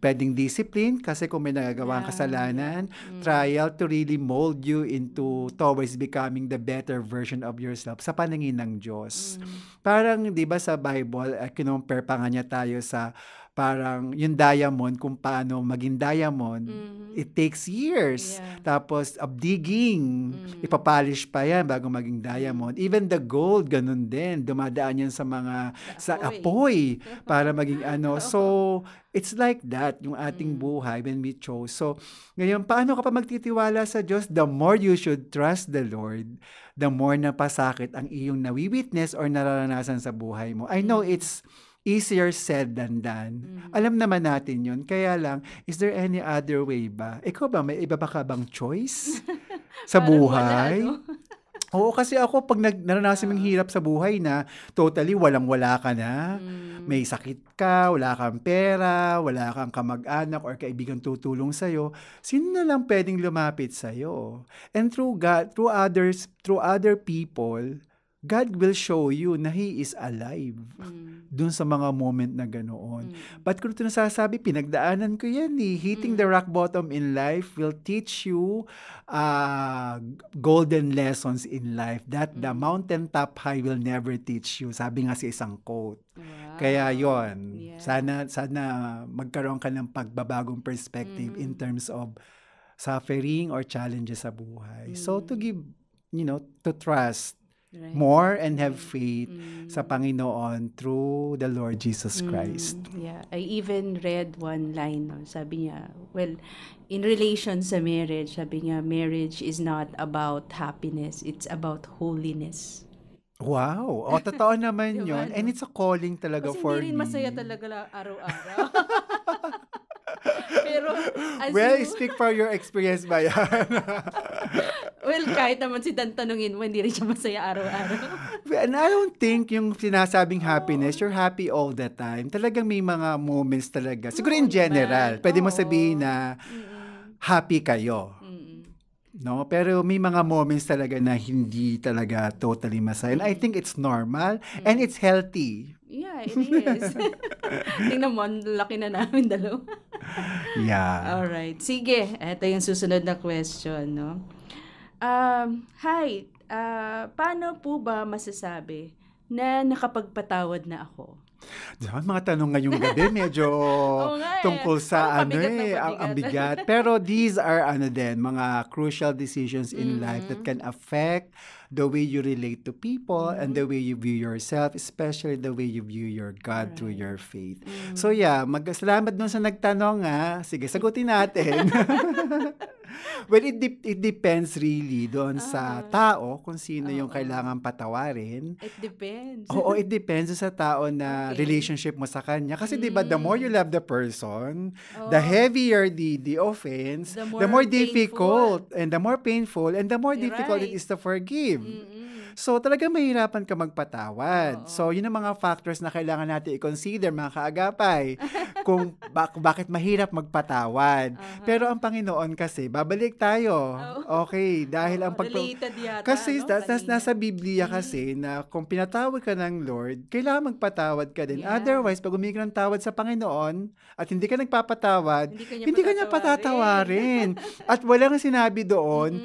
pwedeng discipline, kasi kung may nagagawang kasalanan, trial to really mold you towards becoming the better version of yourself sa paningin ng Diyos. Parang, di ba sa Bible, kinumpare pa nga niya tayo sa parang yung diamond, kung paano maging diamond, it takes years. Tapos, digging, ipapolish pa yan bago maging diamond. Even the gold, ganun din. Dumadaan yan sa apoy para maging So, it's like that, yung ating buhay when we chose. So, ngayon, paano ka pa magtitiwala sa Diyos? The more you should trust the Lord, the more na pasakit ang iyong nawi-witness or nararanasan sa buhay mo. I know it's easier said than done. Alam naman natin yun. Kaya lang, is there any other way ba? Ikaw ba, may iba ba ka bang choice sa buhay? Oo, kasi ako, pag naranasan ng hirap sa buhay na totally walang-wala ka na, may sakit ka, wala kang pera, wala kang kamag-anak or kaibigan tutulong sa'yo, sino na lang pwedeng lumapit sa'yo? And through God, through other people, God will show you na He is alive dun sa mga moment na ganoon. But kung ito nasasabi, pinagdaanan ko yan Hitting the rock bottom in life will teach you golden lessons in life that the mountaintop high will never teach you. Sabi nga sa isang quote. Wow. Kaya yon, sana magkaroon ka ng pagbabagong perspective in terms of suffering or challenges sa buhay. So to give, to trust more and have faith sa Panginoon through the Lord Jesus Christ. I even read one line, sabi niya, in relation sa marriage, sabi niya, marriage is not about happiness, it's about holiness. Wow! Totoo naman yun. And it's a calling talaga for me. Kasi hindi rin masaya talaga araw-araw. Pero, speak for your experience ba yan? Kahit naman si Dan tanungin mo, hindi rin siya masaya araw-araw. And I don't think yung sinasabing happiness, you're happy all the time. Talagang may mga moments talaga. Siguro in general, pwede mo sabihin na happy kayo. No? Pero may mga moments talaga na hindi talaga totally masaya. And I think it's normal and it's healthy. Yeah, it is. Tingnan mo, laki na namin dalawa. Yeah. Alright. Sige, ito yung susunod na question, no? Hi, paano po ba masasabi na nakapagpatawad na ako? Diyan, mga tanong ngayong gabi, medyo tungkol sa ang bigat. Pero these are mga crucial decisions in life that can affect the way you relate to people and the way you view yourself, especially the way you view your God through your faith. So yeah, salamat dun sa nagtanong Sige, sagutin natin. Well, it depends really doon sa tao kung sino yung kailangan patawarin. It depends. Oo, it depends sa tao na relationship mo sa kanya. Kasi diba, the more you love the person, the heavier the offense, the more difficult and the more painful and the more difficult it is to forgive. So, talagang mahirapan ka magpatawad. So, yun ang mga factors na kailangan natin i-consider, mga kaagapay, kung bakit mahirap magpatawad. Pero ang Panginoon kasi, babalik tayo. Okay, dahil ang related yata, kasi nasa Biblia kasi na kung pinatawad ka ng Lord, kailangan magpatawad ka din. Otherwise, pag humingi ng tawad sa Panginoon at hindi ka nagpapatawad, hindi ka niya patatawarin. At walang sinabi doon,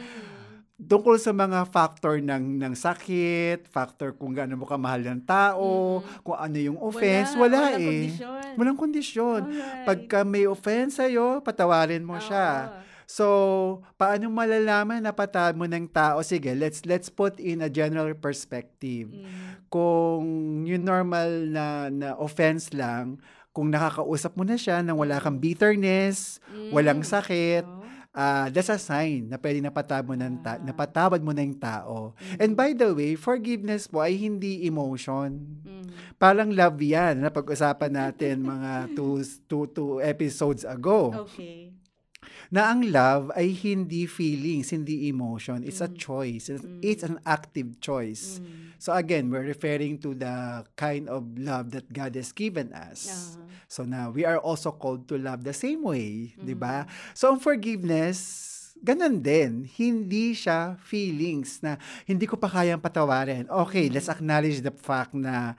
tungkol sa mga factor ng sakit, factor kung gaano mo kamahal ng tao, kung ano yung offense, walang kondisyon. Walang kondisyon. Pagka may offense sa'yo, patawarin mo siya. So, paano malalaman na patawad mo ng tao? Sige, let's put in a general perspective. Kung yung normal na offense lang, kung nakakausap mo na siya nang wala kang bitterness, walang sakit, that's a sign na pwede napatawad mo na yung tao. And by the way, forgiveness po ay hindi emotion. Parang love yan. Napag-usapan natin mga two episodes ago. Okay. Na ang love ay hindi feelings, hindi emotion. It's a choice. It's an active choice. So again, we're referring to the kind of love that God has given us. So now, we are also called to love the same way. Diba? So ang forgiveness, ganun din. Hindi siya feelings na hindi ko pa kayang patawarin. Okay, let's acknowledge the fact na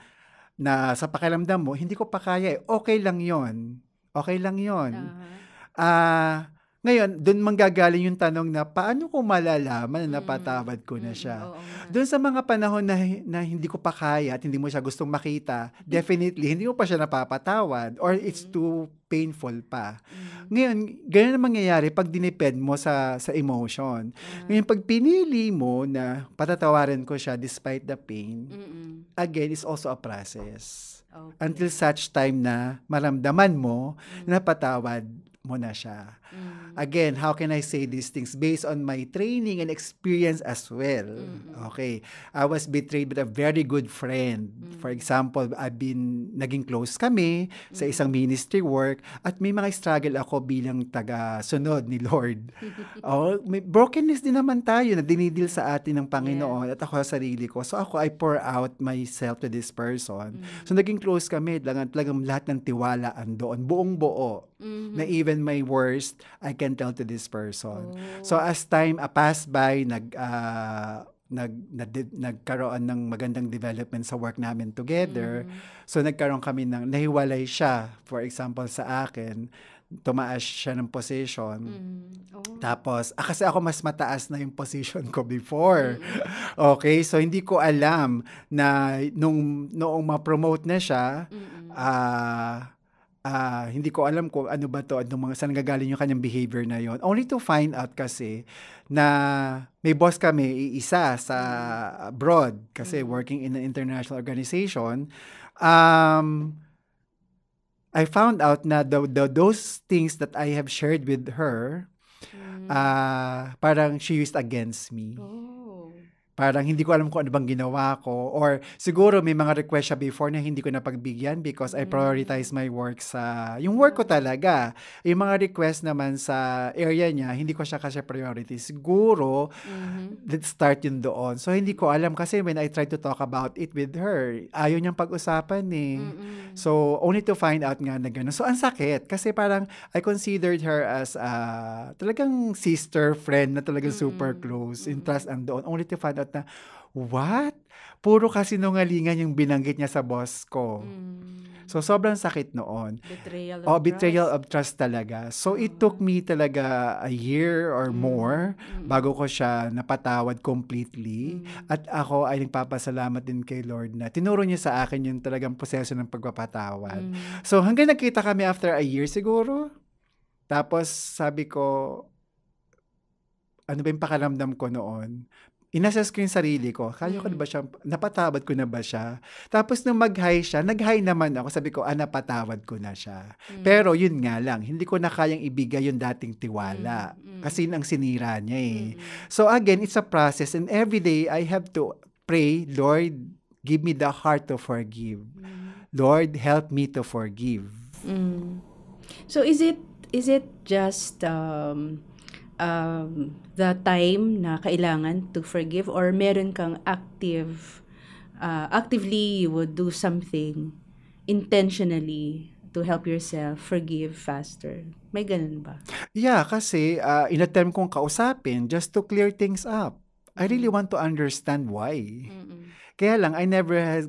sa pakiramdam mo, hindi ko pa kaya. Okay lang yon. Okay lang yon. Ngayon, doon manggagaling yung tanong na paano ko malalaman na napatawad ko na siya? Doon sa mga panahon na hindi ko pa kaya at hindi mo siya gustong makita, definitely, hindi mo pa siya napapatawad or it's too painful pa. Ngayon, ganyan ang mangyayari pag dinepend mo sa emotion. Ngayon, pag pinili mo na patatawarin ko siya despite the pain, again, it's also a process. Until such time na maramdaman mo na napatawad mo na siya. Again, how can I say these things? Based on my training and experience as well. Okay. I was betrayed by a very good friend. For example, naging close kami sa isang ministry work at may mga struggle ako bilang taga-sunod ni Lord. May brokenness din naman tayo na dinidil sa atin ng Panginoon at ako sa sarili ko. So ako, I pour out myself to this person. So naging close kami. Talagang lahat ng tiwala andoon. Buong buo. Na even my worst, I can tell to this person. So as time passed by, nagkaroon ng magandang development sa work namin together. So nagkaroon kami nahiwalay siya, for example sa akin, tumaas siya ng position. Tapos, kasi ako mas mataas na yung position ko before. Okay, so hindi ko alam na noong ma-promote na siya, hindi ko alam kung ano ba to, saan gagaling yung kanyang behavior na yon. Only to find out kasi na may boss kami, isa sa abroad, kasi working in an international organization. I found out na those things that I have shared with her, parang she used against me. Parang hindi ko alam kung ano bang ginawa ko. Or siguro may mga request siya before na hindi ko napagbigyan because I prioritize my work yung work ko talaga. Yung mga request naman sa area niya, hindi ko siya kasi priority. Siguro, let's start yun doon. So, hindi ko alam kasi when I tried to talk about it with her, ayaw niyang pag-usapan eh. So, only to find out nga na gano'n. So, ang sakit. Kasi parang I considered her as talagang sister, friend na talagang super close. In trust and doon. Only to find out na, what? puro kasinungalingan yung binanggit niya sa boss ko. So, sobrang sakit noon. Betrayal of trust talaga. So, it took me talaga a year or more bago ko siya napatawad completely. At ako ay nagpapasalamat din kay Lord na tinuro niya sa akin yung talagang proseso ng pagpapatawad. So, hanggang nagkita kami after a year siguro. Tapos, sabi ko, ano ba yung pakiramdam ko noon? Inassess ko yung sarili ko. Kaya ko na ba siya, napatawad ko na ba siya? Tapos nung mag-hi siya, nag-hi naman ako. Sabi ko, napatawad ko na siya. Pero yun nga lang, hindi ko na kayang ibigay yung dating tiwala. Kasi yun ang sinira niya eh. So again, it's a process. And every day, I have to pray, Lord, give me the heart to forgive. Lord, help me to forgive. So is it just the time na kailangan to forgive, or meron kang actively you would do something intentionally to help yourself forgive faster? May ganun ba? Yeah, kasi in-attempt kong kausapin just to clear things up. I really want to understand why. Kaya lang, I never has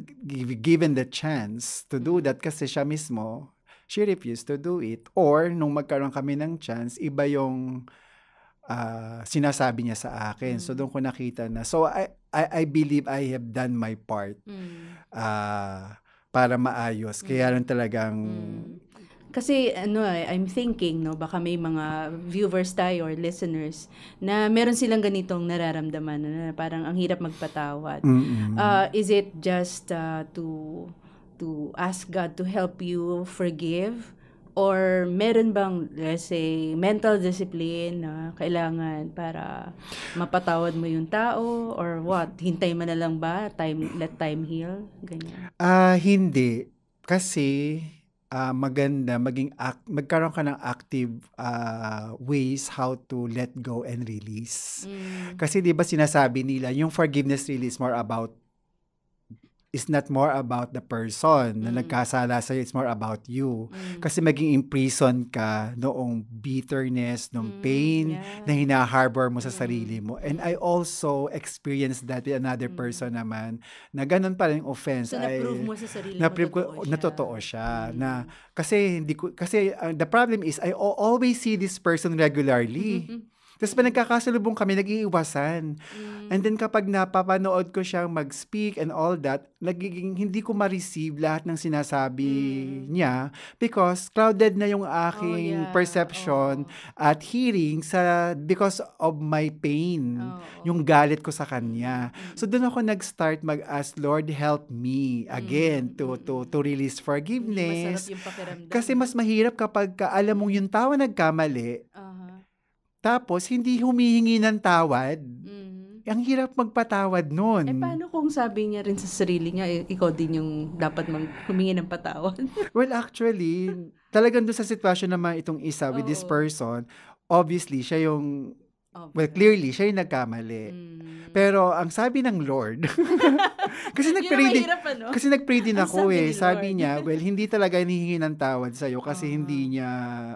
given the chance to do that kasi siya mismo, she refused to do it. Or, nung magkaroon kami ng chance, iba yung sinasabi niya sa akin. So, doon ko nakita na. So, I believe I have done my part para maayos. Kaya lang talagang... Kasi I'm thinking, baka may mga viewers tayo or listeners na meron silang ganitong nararamdaman na parang ang hirap magpatawad. Is it just to ask God to help you forgive? Or meron bang, let's say, mental discipline na kailangan para mapatawad mo yung tao? Or what? Hintay mo na lang ba? Let time heal? Ganyan. Hindi. Kasi maganda magkaroon ka ng active ways how to let go and release. Kasi 'di ba sinasabi nila, yung forgiveness release is not more about the person na nagkasala sa'yo, it's more about you. Kasi maging imprison ka noong bitterness, noong pain na hinaharbor mo sa sarili mo. And I also experienced that with another person naman, na ganun pa rin yung offense. So, na-prove mo sa sarili mo, totoo siya. Na, kasi the problem is, I always see this person regularly. Tapos pa nagkakasalubong kami, nag-iiwasan. And then kapag napapanood ko siyang mag-speak and all that, hindi ko ma-receive lahat ng sinasabi niya because clouded na yung aking perception at hearing because of my pain, yung galit ko sa kanya. So doon ako nag-start mag-ask, Lord, help me again to release forgiveness. Masarap yung pakiramdam. Kasi mas mahirap kapag alam mong yung tao nagkamali, tapos, hindi humihingi ng tawad. Ang hirap magpatawad nun. Paano kung sabi niya rin sa sarili niya, ikaw din yung dapat humingi ng patawad? Well, actually, talagang doon sa sitwasyon naman itong isa with this person, obviously, siya yung, clearly, siya yung nagkamali. Pero, ang sabi ng Lord, kasi nag-pray din ako Sabi niya, hindi talaga hinihingi ng tawad sa'yo kasi hindi niya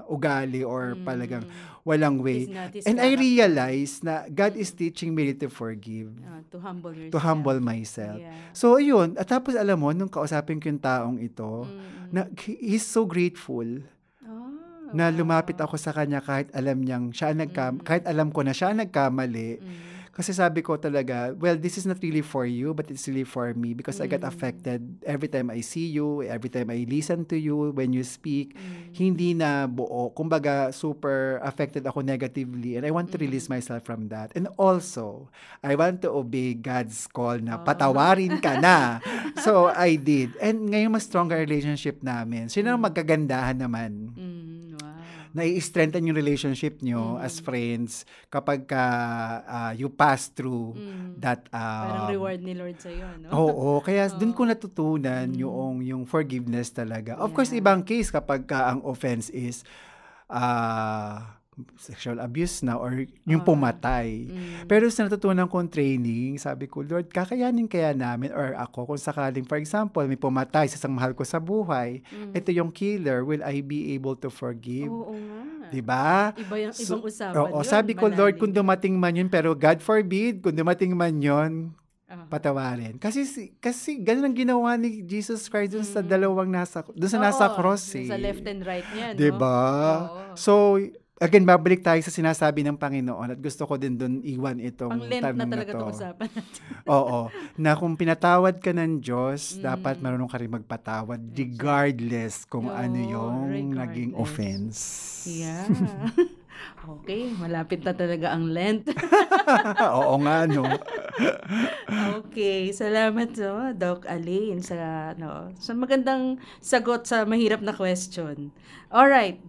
ugali or talagang walang way. And I realized na God is teaching me to forgive. To humble yourself. To humble myself. Yeah. So, yun. At tapos, alam mo, nung kausapin ko yung taong ito, na he's so grateful na lumapit ako sa kanya kahit alam kahit alam ko na siya nagkamali. Kasi sabi ko talaga, well, this is not really for you, but it's really for me because I got affected every time I see you, every time I listen to you when you speak. Hindi na buo. Kumbaga, super affected ako negatively and I want to release myself from that. And also, I want to obey God's call na patawarin ka na. So, I did. And ngayon, mas stronger relationship namin. So, yun ang magkagandahan naman. Nai-strengthen yung relationship nyo as friends kapag you pass through that parang reward ni Lord sa iyo, no? Oo, kaya doon ko natutunan yung forgiveness talaga. Of course, ibang case kapag ang offense is sexual abuse na or yung pumatay. Pero sa natutunan kong training, sabi ko, Lord, kakayanin kaya namin or ako kung sakaling, for example, may pumatay sa isang mahal ko sa buhay, ito yung killer, will I be able to forgive? Oo nga. Diba? Ibang usapan yun. Sabi ko, Lord, kung dumating man yun, pero God forbid, kung dumating man yun, patawarin. Kasi ganun ang ginawa ni Jesus Christ dun sa dalawang nasa cross Sa left and right niya, no? Diba? So, again, babalik tayo sa sinasabi ng Panginoon at gusto ko din dun iwan itong Pang-Lent tanong na talaga to. itong usapan natin. Oo. Na kung pinatawad ka ng Diyos, dapat marunong ka rin magpatawad regardless kung ano yung naging offense. Yeah. Okay, malapit na talaga ang Lent. Oo nga, no? Okay, salamat Doc Alain sa magandang sagot sa mahirap na question. Alright,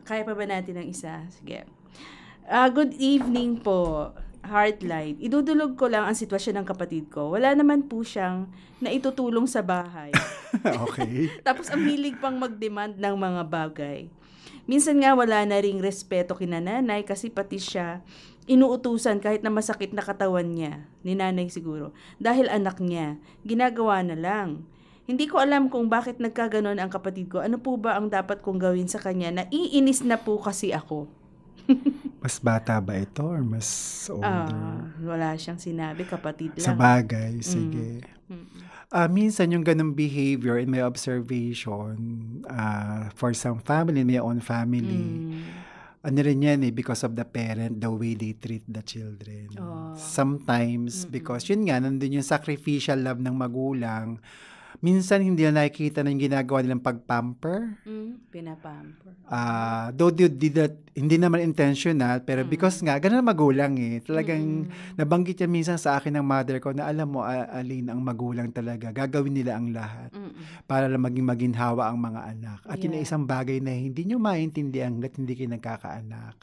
kaya pa ba natin ang isa? Sige. Good evening po, Heartline. Idudulog ko lang ang sitwasyon ng kapatid ko. Wala naman po siyang naitutulong sa bahay. Okay. Tapos ang hilig pang mag-demand ng mga bagay. Minsan nga wala na ring respeto kina nanay kasi pati siya inuutusan kahit na masakit na katawan niya, ni nanay siguro, dahil anak niya, ginagawa na lang. Hindi ko alam kung bakit nagkaganon ang kapatid ko. Ano po ba ang dapat kong gawin sa kanya? Naiinis na po kasi ako. Mas bata ba ito or mas older? Wala siyang sinabi, kapatid lang. Sa bagay, sige. Minsan yung ganung behavior in my observation for some family, in my own family, ano rin yan because of the parent, the way they treat the children. Sometimes, because yun nga, nandun yung sacrificial love ng magulang, minsan hindi na nakikita na yung ginagawa nilang pagpamper. Pinapamper. Though hindi naman intentional, pero because nga, ganun ang magulang Talagang nabanggit yan minsan sa akin ng mother ko na alam mo, Aline, ang magulang talaga, gagawin nila ang lahat para lang maging maginhawa ang mga anak. At yun ay isang bagay na hindi nyo maintindihan hanggat hindi kayo nagkakaanak.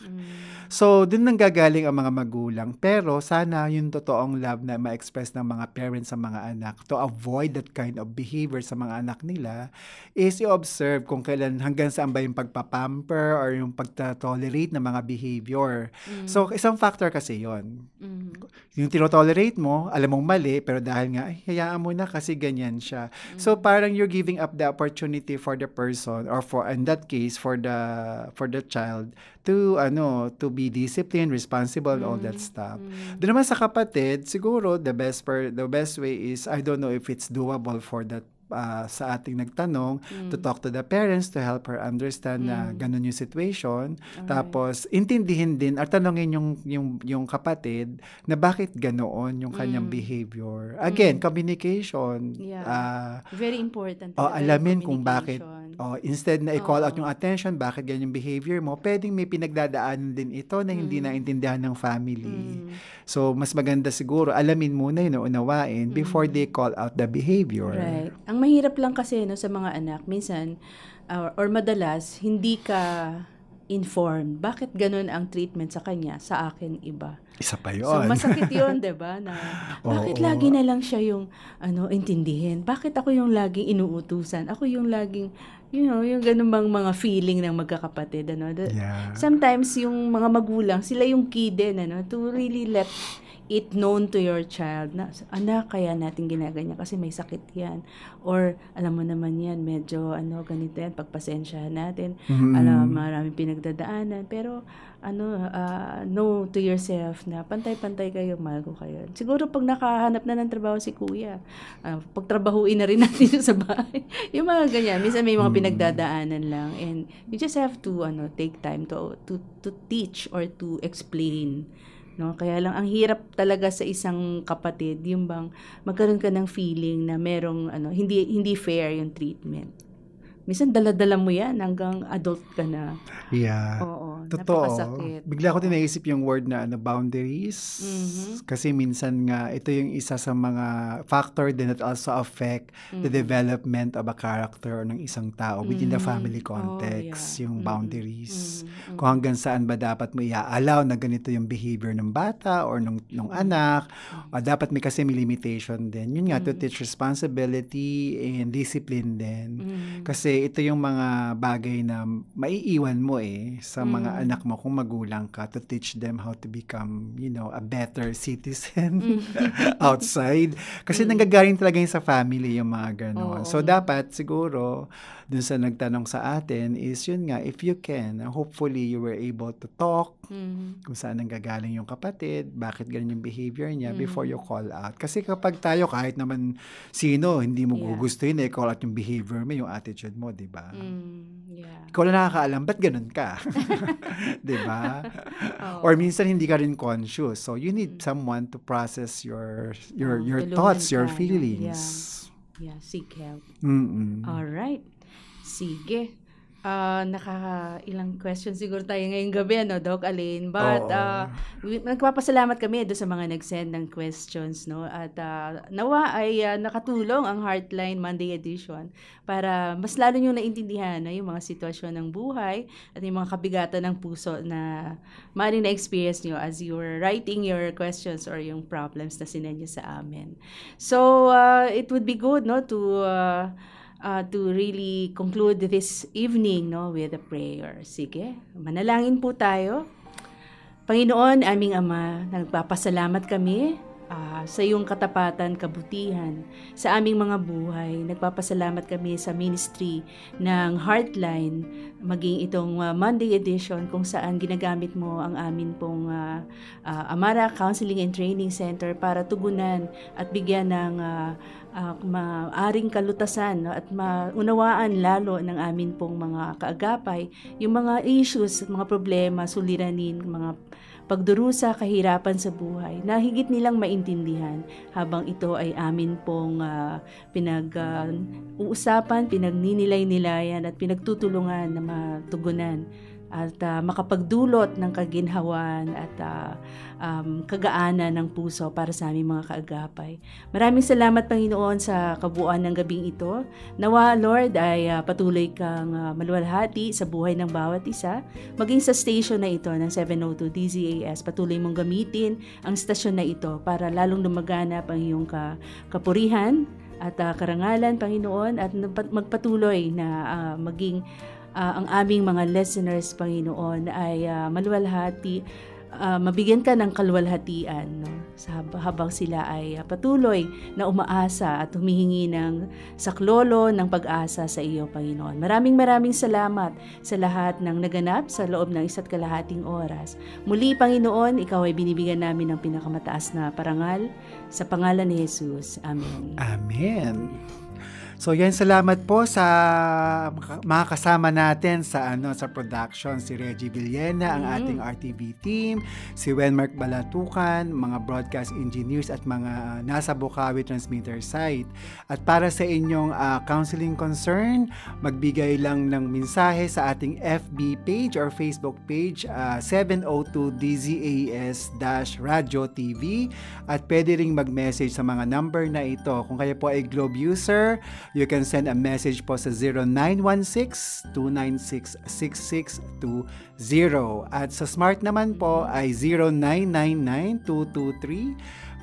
So, dun nang gagaling ang mga magulang. Pero sana yung totoong love na ma-express ng mga parents sa mga anak to avoid that kind of behavior sa mga anak nila is i-observe kung kailan hanggang saan ba yung pagpapamper or yung pagta-tolerate ng mga behavior. So, isang factor kasi yon. Yung tinotolerate mo, alam mong mali, pero dahil nga, hayaan mo na kasi ganyan siya. So, parang you're giving up the opportunity for the person or for, in that case, for the child to be disciplined, responsible, all that stuff. Doon naman sa kapatid, siguro the best way is, I don't know if it's doable for that sa ating nagtanong, to talk to the parents to help her understand na ganun yung situation. Tapos intindihin din at tanongin yung kapatid na bakit ganoon yung kanyang behavior. Again, communication. Very important. Alamin kung bakit. Instead na i-call out yung attention, bakit ganyan yung behavior mo, pwedeng may pinagdadaanan din ito na hindi naintindihan ng family. So, mas maganda siguro, alamin muna yun, unawain before they call out the behavior. Right. Ang mahirap lang kasi sa mga anak, minsan, or madalas, hindi ka informed. Bakit ganun ang treatment sa kanya, sa akin iba? Isa pa yun. So, masakit yun, diba? Na, bakit lagi na lang siya yung, intindihin? Bakit ako yung laging inuutusan? Ako yung laging, yung ganun bang mga feeling ng magkakapatid, Sometimes, yung mga magulang, sila yung key din, to really let it known to your child na, anak, kaya natin ginaganyan kasi may sakit yan. Or, alam mo naman yan, medyo, ganito yan, pagpasensyahan natin. Alam, maraming pinagdadaanan. Pero, know to yourself na pantay-pantay kayo, mahal ko kayo. Siguro, pag nakahanap na ng trabaho si kuya, pagtrabahuin na rin natin sa bahay. Yung mga ganyan. Minsan may mga pinagdadaanan lang. And you just have to, take time to teach or to explain. Kaya lang ang hirap talaga sa isang kapatid yung bang magkaroon ka ng feeling na merong hindi fair yung treatment. Minsan dala-dala mo yan hanggang adult ka na. Yeah. Oo. Totoo. Napakasakit. Bigla ko tinaisip yung word na boundaries. Kasi minsan nga, ito yung isa sa mga factor din that also affect the development of a character ng isang tao within the family context. Yung boundaries. Kung hanggang saan ba dapat mo i-allow na ganito yung behavior ng bata or ng anak. Dapat may kasi may limitation din. Yun nga, to teach responsibility and discipline din. Kasi kasi ito yung mga bagay na maiiwan mo sa mga anak mo kung magulang ka, to teach them how to become, a better citizen outside. Kasi nanggagaling talaga yung sa family yung mga ganon. So dapat siguro dun sa nagtanong sa atin is yun nga, if you can, hopefully you were able to talk kung saan nanggagaling yung kapatid, bakit ganun yung behavior niya before you call out. Kasi kapag tayo, kahit naman sino, hindi mo gugustuhin call out yung behavior mo, yung attitude mo, di ba? Ikaw na nakakaalam, ba't ganun ka? Di ba? Or minsan hindi ka rin conscious. So you need someone to process your thoughts, your feelings. Yeah, seek help. All right. Sige. Ilang questions siguro tayo ngayong gabi, Doc Alain? But nagpapasalamat kami doon sa mga nag-send ng questions, At nawa ay nakatulong ang Heartline Monday edition para mas lalo nyo naintindihan yung mga sitwasyon ng buhay at yung mga kabigatan ng puso na maaaring na-experience nyo as you were writing your questions or yung problems na sinend nyo sa amin. So, it would be good, to really conclude this evening with a prayer. Sige, manalangin po tayo. Panginoon, aming Ama, nagpapasalamat kami sa iyong katapatan, kabutihan sa aming mga buhay. Nagpapasalamat kami sa ministry ng Heartline, maging itong Monday edition kung saan ginagamit mo ang amin pong Amara Counseling and Training Center para tugunan at bigyan ng maaring kalutasan at maunawaan lalo ng amin pong mga kaagapay yung mga issues, mga problema, suliranin, mga pagdurusa, kahirapan sa buhay na higit nilang maintindihan habang ito ay amin pong pinag-uusapan, pinagninilay-nilayan at pinagtutulungan na matugunan at makapagdulot ng kaginhawan at kagaanan ng puso para sa aming mga kaagapay. Maraming salamat, Panginoon, sa kabuuan ng gabing ito. Nawa, Lord, ay patuloy kang maluwalhati sa buhay ng bawat isa, maging sa station na ito ng 702 DZAS. Patuloy mong gamitin ang stasyon na ito para lalong lumaganap ang iyong kapurihan at karangalan, Panginoon, at magpatuloy na maging ang aming mga listeners, Panginoon, ay maluwalhati, mabigyan ka ng kaluwalhatian habang sila ay patuloy na umaasa at humihingi ng saklolo ng pag-asa sa iyo, Panginoon. Maraming salamat sa lahat ng naganap sa loob ng 1.5 oras. Muli, Panginoon, ikaw ay binibigyan namin ng pinakamataas na parangal sa pangalan ni Jesus. Amen. Amen. So yan, salamat po sa mga kasama natin sa production, si Reggie Villena, ang ating RTV team, si Wenmark Balatukan, mga broadcast engineers at mga nasa Bukawi transmitter site. At para sa inyong counseling concern, magbigay lang ng mensahe sa ating FB page or Facebook page, 702 DZAS-Radio TV, at pwede ring mag-message sa mga number na ito. Kung kayo po ay Globe user, you can send a message po sa 0916-296-6620. At sa Smart naman po ay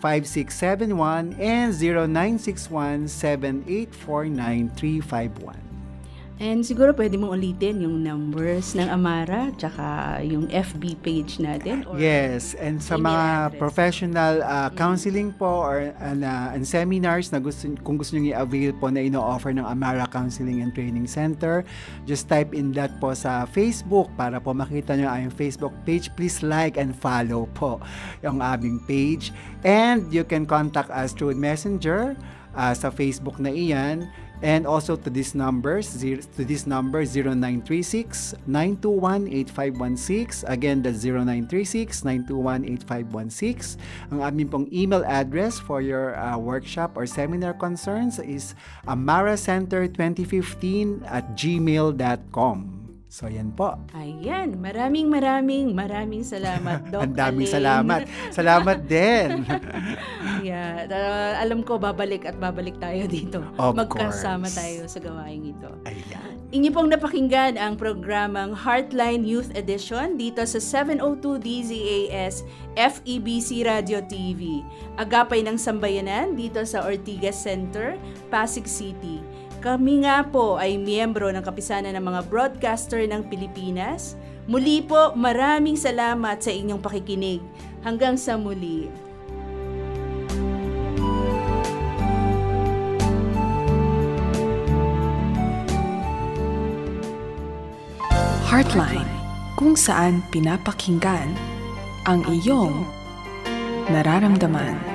0999-223-5671 and 0961-7849-351. And siguro pwede mong ulitin yung numbers ng Amara tsaka yung FB page natin. Or yes, and sa mga address. Professional counseling po or and seminars na kung gusto nyo i-avail po na ino-offer ng Amara Counseling and Training Center, just type in that po sa Facebook para po makita nyo ang Facebook page. Please like and follow po yung aming page. And you can contact us through Messenger sa Facebook na iyan. And also to this number 0936-921-8516. Again, that's 0936-921-8516. Ang aming pong email address for your workshop or seminar concerns is amaracenter2015@gmail.com. So, yan po. Ayan. Maraming salamat, Doc. Ang daming salamat. Salamat din. Yeah. Alam ko, babalik tayo dito. Magkasama tayo sa gawain ito. Ayan. Inyo pong napakinggan ang programang Heartline Youth Edition dito sa 702 DZAS FEBC Radio TV. Agapay ng Sambayanan dito sa Ortigas Center, Pasig City. Kami nga po ay miyembro ng Kapisanan ng mga Broadcaster ng Pilipinas. Muli po, maraming salamat sa inyong pakikinig. Hanggang sa muli. Heartline, kung saan pinapakinggan ang iyong nararamdaman.